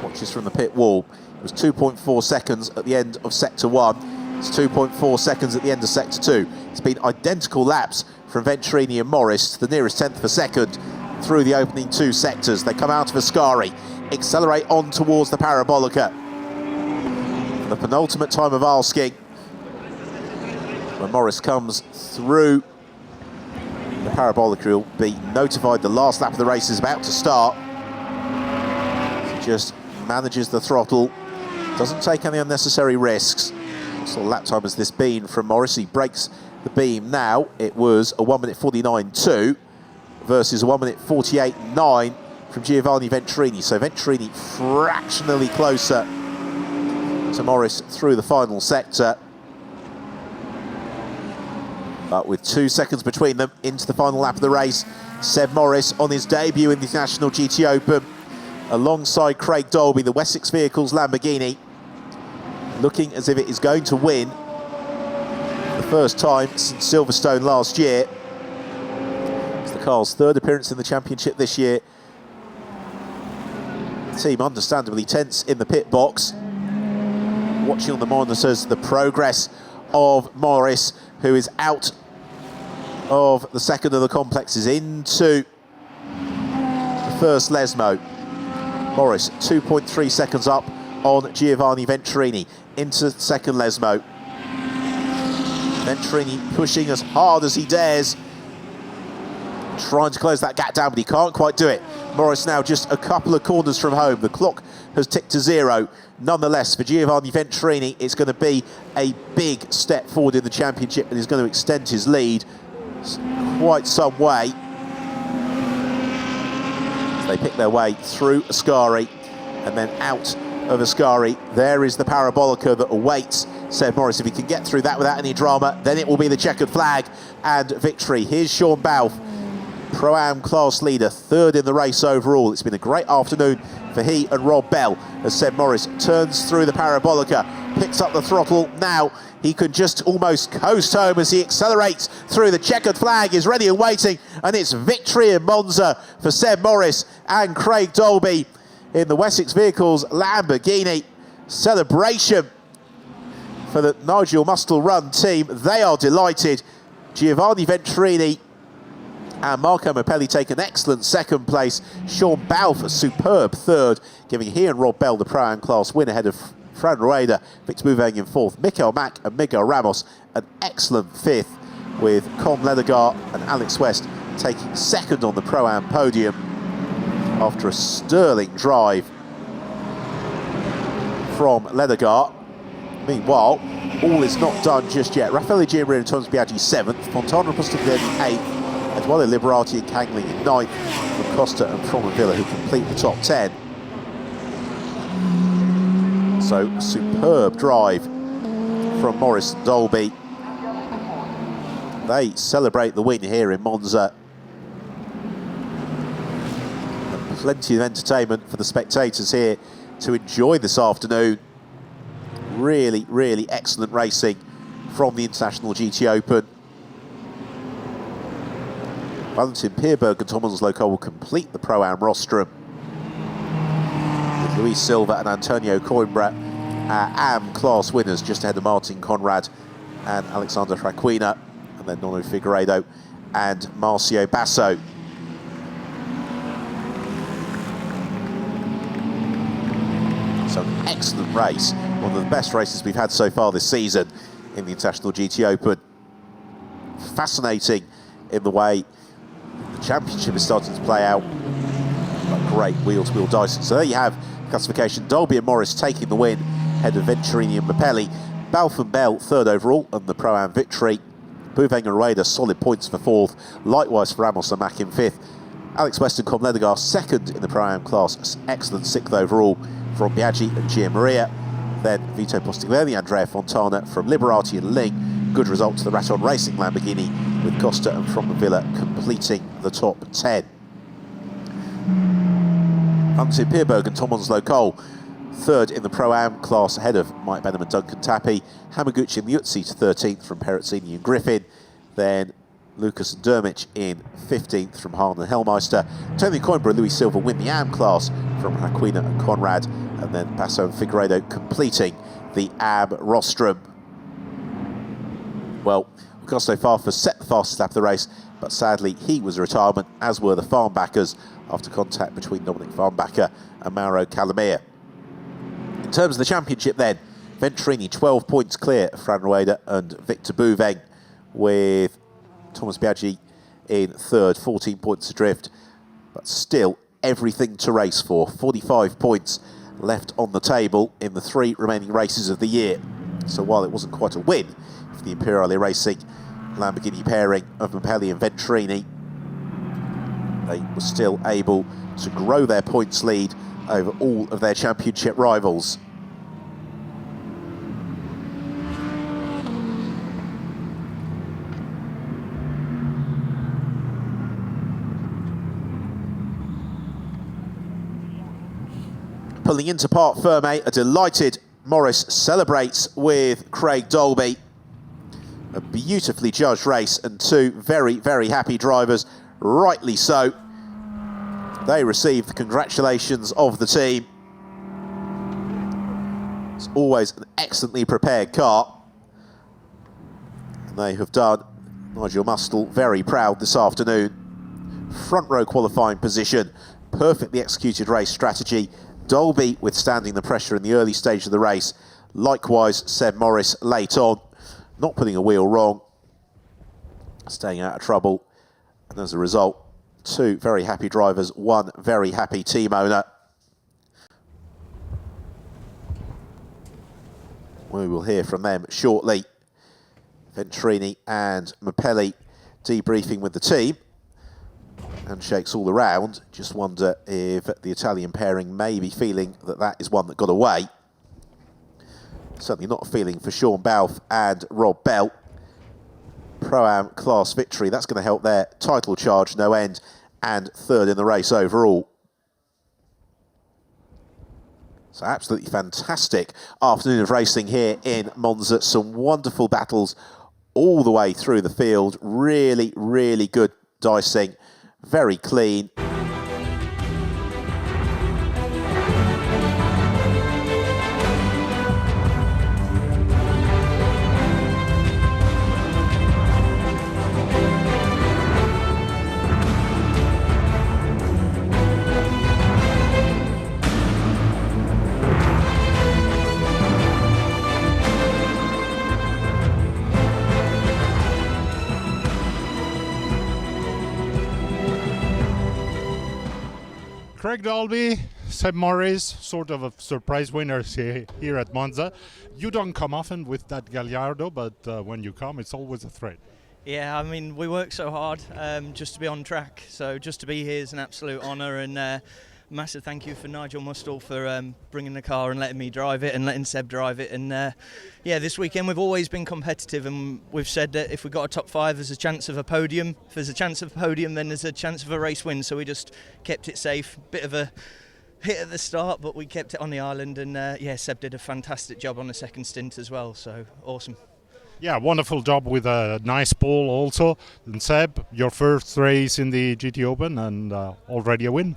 Watches from the pit wall. It was 2.4 seconds at the end of Sector 1. It's 2.4 seconds at the end of Sector 2. It's been identical laps from Ventrini and Morris to the nearest tenth of a second through the opening 2 sectors. They come out of Ascari, accelerate on towards the Parabolica. For the penultimate time of asking, when Morris comes through the Parabolica, he'll be notified the last lap of the race is about to start. He just manages the throttle, doesn't take any unnecessary risks. What sort of lap time has this been from Morris? He breaks the beam now. It was a 1 minute 49.2 versus a 1 minute 48.9 from Giovanni Ventrini. So Ventrini fractionally closer to Morris through the final sector. But with 2 seconds between them into the final lap of the race, Seb Morris on his debut in the International GTOpen alongside Craig Dolby, the Wessex Vehicles Lamborghini, looking as if it is going to win the first time since Silverstone last year. It's the car's 3rd appearance in the championship this year. The team understandably tense in the pit box, watching on the monitors the progress of Morris, who is out of the second of the complexes into the first Lesmo. Morris 2.3 seconds up on Giovanni Ventrini into second Lesmo. Ventrini pushing as hard as he dares, trying to close that gap down, but he can't quite do it. Morris now just a couple of corners from home. The clock has ticked to 0. Nonetheless, for Giovanni Ventrini, it's going to be a big step forward in the championship, and he's going to extend his lead quite some way. As they pick their way through Ascari and then out of Ascari. There is the Parabolica that awaits Seb Morris. If he can get through that without any drama, then it will be the checkered flag and victory. Here's Sean Balfe, Pro-Am class leader, 3rd in the race overall. It's been a great afternoon for he and Rob Bell as Seb Morris turns through the Parabolica, picks up the throttle. Now he can just almost coast home as he accelerates through the checkered flag, is ready and waiting, and it's victory in Monza for Seb Morris and Craig Dolby in the Wessex Vehicles Lamborghini. Celebration for the Nigel Mustle Run team. They are delighted. Giovanni Ventrini and Marco Mappelli take an excellent 2nd place. Sean Balfe a superb 3rd, giving he and Rob Bell the Pro-Am class win ahead of Fran Rueda, Victor Bouveng in 4th, Mikel Mack and Miguel Ramos an excellent 5th, with Com Ledegaard and Alex West taking 2nd on the Pro-Am podium after a sterling drive from Ledegaard. Meanwhile, all is not done just yet. Raffaele Giammarini and Thomas Biaggi 7th, Fontana and Postiglione 8th, Eduardo Liberati and Kangli in 9th, and Costa and Fromavilla who complete the top 10. So, superb drive from Morris and Dolby. They celebrate the win here in Monza. And plenty of entertainment for the spectators here to enjoy this afternoon. Really, really excellent racing from the International GTOpen. Valentin Pierberg and Thomas Loco will complete the Pro-Am rostrum, with Luis Silva and Antonio Coimbra AM class winners, just ahead of Martin Conrad and Alexander Raquina, and then Nono Figueiredo and Marcio Basso. So an excellent race, one of the best races we've had so far this season in the International GTOpen. Fascinating in the way the championship is starting to play out. But great wheel-to-wheel dicing. So there you have classification. Dolby and Morris taking the win, ahead of Venturini and Mapelli. Balf and Bell third overall and the Pro-Am victory. Bouveng and Rueda solid points for fourth. Likewise for Ramos and Mack in fifth. Alex West and Com Ledegar second in the Pro-Am class. Excellent sixth overall from Biaggi and Gia Maria. Then Vito Postiglione, Andrea Fontana from Liberati and Ling. Good result to the Raton Racing Lamborghini, with Costa and From Villa completing the top 10. Valentin Pierberg and Tom Onslow Cole third in the Pro-Am class, ahead of Mike Benham and Duncan Tappy. Hamaguchi and Liuzzi to 13th from Perezzini and Griffin. Then Lucas and Dermich in 15th from Hahn and Hellmeister. Tony Coimbra and Louis Silva win the AM class from Raquina and Conrad. And then Basso and Figueiredo completing the AM rostrum. Well, Augusto Farfus set the fastest lap of the race, but sadly he was a retirement, as were the Farnbackers, after contact between Dominic Farnbacker and Mauro Calamia. In terms of the championship then, Venturini 12 points clear of Fran Rueda and Victor Bouveng, with Thomas Biaggi in third, 14 points adrift, but still everything to race for. 45 points left on the table in the 3 remaining races of the year. So while it wasn't quite a win for the Imperiale Racing Lamborghini pairing of Mapelli and Venturini, they were still able to grow their points lead over all of their championship rivals. Pulling into Parc Ferme, a delighted Morris celebrates with Craig Dolby. A beautifully judged race and 2 very, very happy drivers, rightly so. They received the congratulations of the team. It's always an excellently prepared car. And they have done Nigel Mustle very proud this afternoon. Front row qualifying position, perfectly executed race strategy. Dolby withstanding the pressure in the early stage of the race. Likewise, Seb Morris late on, not putting a wheel wrong, staying out of trouble. And as a result, 2 very happy drivers, 1 very happy team owner. We will hear from them shortly. Venturini and Mapelli debriefing with the team. Handshakes all around. Just wonder if the Italian pairing may be feeling that that is one that got away. Certainly not a feeling for Sean Balfe and Rob Bell. Pro-Am class victory, that's going to help their title charge no end, and third in the race overall. So absolutely fantastic afternoon of racing here in Monza. Some wonderful battles all the way through the field. Really, really good dicing. Very clean. Craig Dolby, Seb Morris, sort of a surprise winners here at Monza. You don't come often with that Gallardo, but when you come, it's always a threat. Yeah, I mean, we work so hard just to be on track, so just to be here is an absolute honour, and massive thank you for Nigel Mustall for bringing the car and letting me drive it and letting Seb drive it. And yeah, this weekend we've always been competitive, and we've said that if we got a top 5, there's a chance of a podium. If there's a chance of a podium, then there's a chance of a race win. So we just kept it safe. Bit of a hit at the start, but we kept it on the island. And yeah, Seb did a fantastic job on the second stint as well. So awesome. Yeah, wonderful job with a nice ball also. And Seb, your first race in the GTOpen and already a win.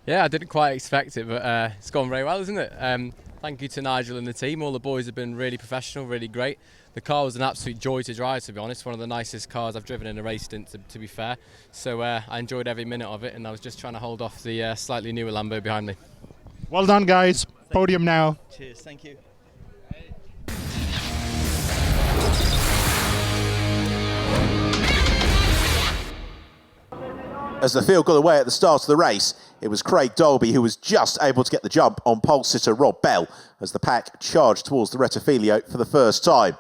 Yeah, I didn't quite expect it, but it's gone very well, isn't it? Thank you to Nigel and the team. All the boys have been really professional, really great. The car was an absolute joy to drive, to be honest. One of the nicest cars I've driven in a race stint, to be fair. So I enjoyed every minute of it, and I was just trying to hold off the slightly newer Lambo behind me. Well done, guys. Podium now. Cheers, thank you. As the field got away at the start of the race, it was Craig Dolby who was just able to get the jump on pole sitter Rob Bell as the pack charged towards the Rettifilio for the first time.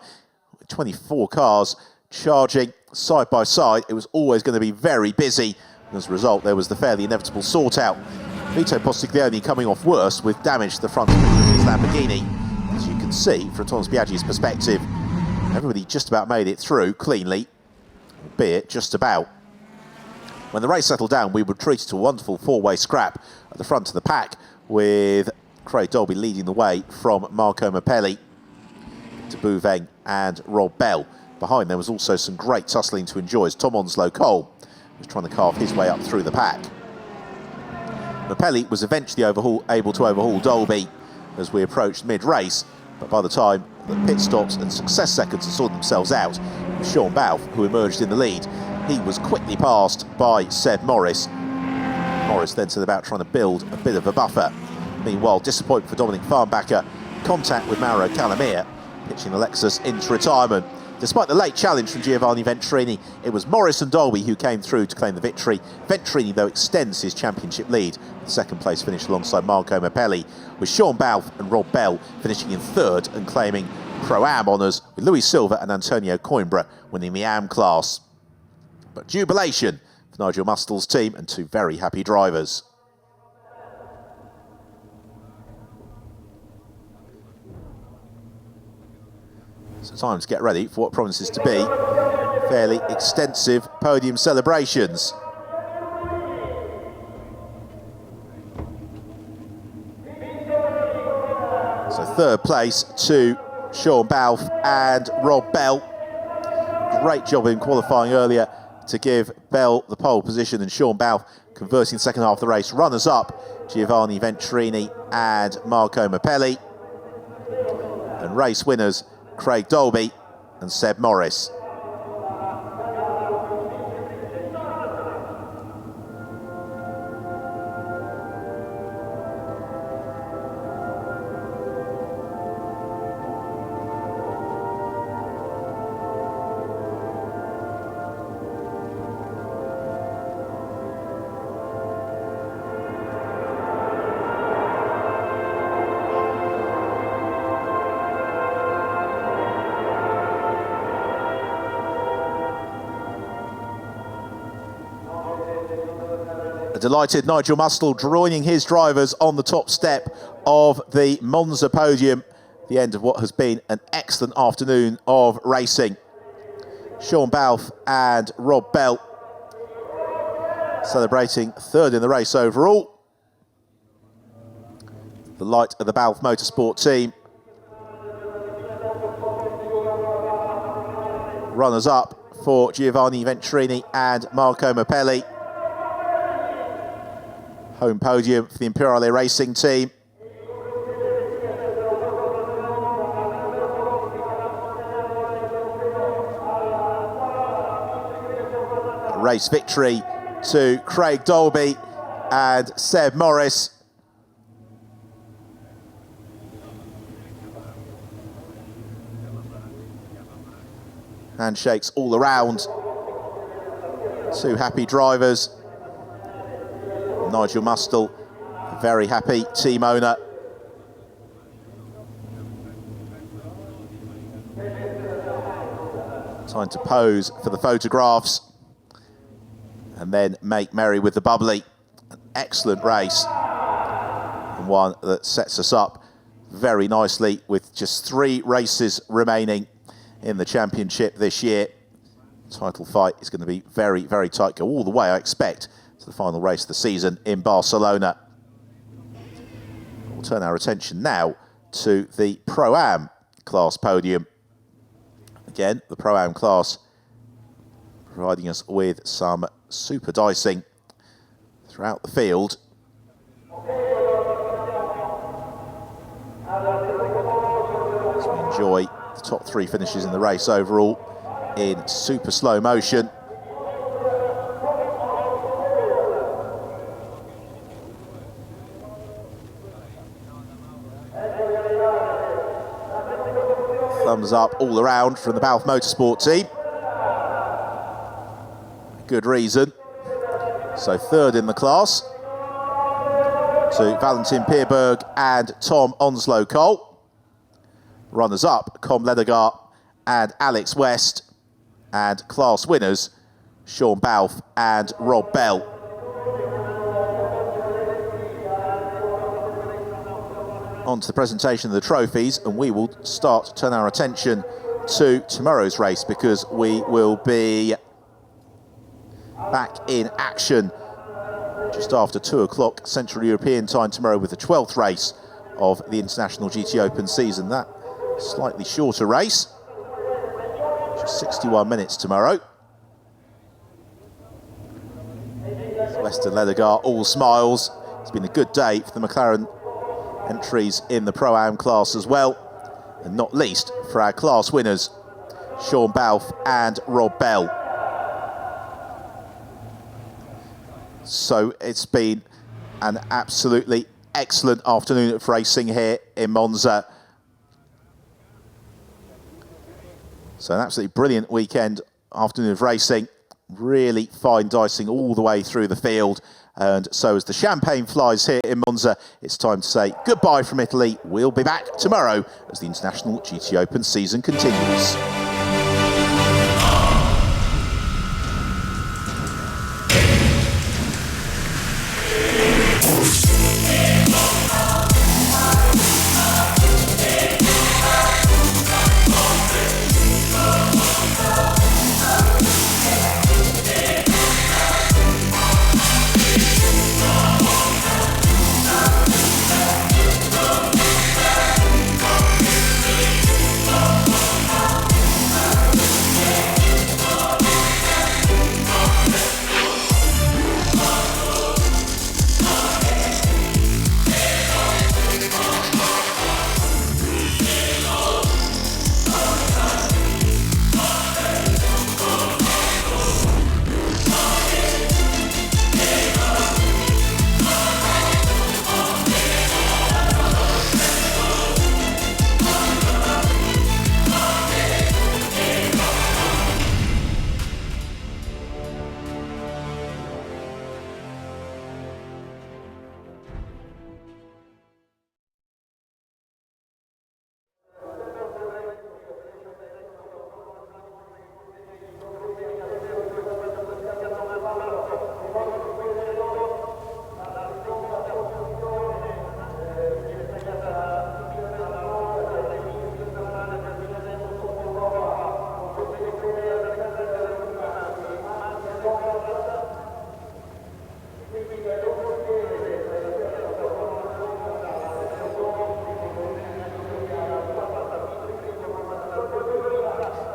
With 24 cars charging side by side, it was always going to be very busy. And as a result, there was the fairly inevitable sort-out. Vito Postiglione coming off worst with damage to the front of his Lamborghini. As you can see from Thomas Biaggi's perspective, everybody just about made it through cleanly, albeit just about. When the race settled down, we were treated to a wonderful four-way scrap at the front of the pack, with Craig Dolby leading the way from Marco Mappelli to Bouveng and Rob Bell. Behind there was also some great tussling to enjoy as Tom Onslow Cole was trying to carve his way up through the pack. Mappelli was eventually able to overhaul Dolby as we approached mid-race, but by the time the pit stops and success seconds had sorted themselves out, it was Sean Balfe who emerged in the lead. He was quickly passed by Seb Morris. Morris then set about trying to build a bit of a buffer. Meanwhile, disappointment for Dominic Farnbacher, contact with Mauro Calamia, pitching the Lexus into retirement. Despite the late challenge from Giovanni Ventrini, it was Morris and Dolby who came through to claim the victory. Ventrini, though, extends his championship lead. The second place finish alongside Marco Mappelli, with Sean Balfe and Rob Bell finishing in third and claiming Pro-Am honours, with Louis Silva and Antonio Coimbra winning the Am class. But jubilation for Nigel Mustall's team and two very happy drivers. So time to get ready for what promises to be fairly extensive podium celebrations. So third place to Sean Balfe and Rob Bell. Great job in qualifying earlier to give Bell the pole position, and Sean Balfe converting the second half of the race. Runners up, Giovanni Ventrini and Marco Mappelli. And race winners, Craig Dolby and Seb Morris. A delighted Nigel Mustall joining his drivers on the top step of the Monza podium. The end of what has been an excellent afternoon of racing. Sean Balfe and Rob Bell celebrating third in the race overall. The light of the Balfe Motorsport team. Runners up for Giovanni Ventrini and Marco Mappelli. Home podium for the Imperiale Racing team. A race victory to Craig Dolby and Seb Morris. Handshakes all around. Two happy drivers. Nigel Mustall, a very happy team owner. Time to pose for the photographs and then make merry with the bubbly. An excellent race. one that sets us up very nicely with just 3 races remaining in the championship this year. Title fight is going to be very, very tight. Go all the way, I expect, to the final race of the season in Barcelona. We'll turn our attention now to the Pro-Am class podium. Again, the Pro-Am class providing us with some super dicing throughout the field. As we enjoy the top 3 finishes in the race overall in super slow motion. Thumbs up all around from the Balfe Motorsport team. Good reason. So 3rd in the class to Valentin Pierberg and Tom Onslow-Cole. Runners up, Com Ledegaard and Alex West. And class winners, Sean Balfe and Rob Bell. On to the presentation of the trophies, and we will start to turn our attention to tomorrow's race, because we will be back in action just after 2 o'clock Central European time tomorrow with the 12th race of the International GT Open season. That slightly shorter race, just 61 minutes tomorrow. West and Ledegaard all smiles. It's been a good day for the McLaren entries in the Pro-Am class as well, and not least for our class winners, Sean Balfe and Rob Bell. So it's been an absolutely excellent afternoon of racing here in Monza. So an absolutely brilliant weekend, afternoon of racing. Really fine dicing all the way through the field. And so as the champagne flies here in Monza, it's time to say goodbye from Italy. We'll be back tomorrow as the International GT Open season continues.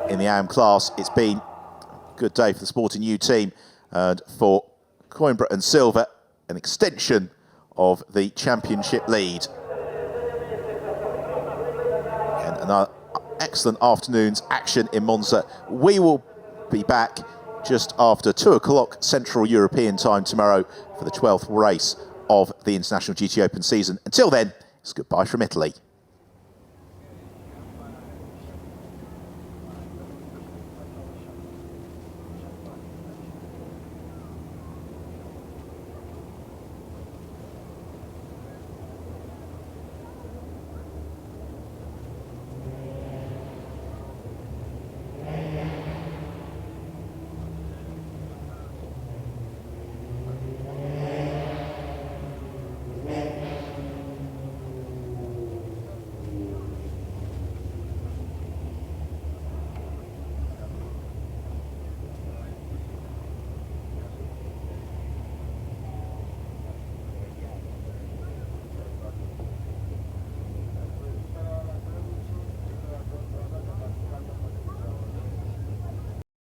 In the AM class, it's been a good day for the Sporting U team and for Coimbra and Silva, an extension of the championship lead. And another excellent afternoon's action in Monza. We will be back just after 2 o'clock Central European time tomorrow for the 12th race of the International GT Open season. Until then, it's goodbye from Italy.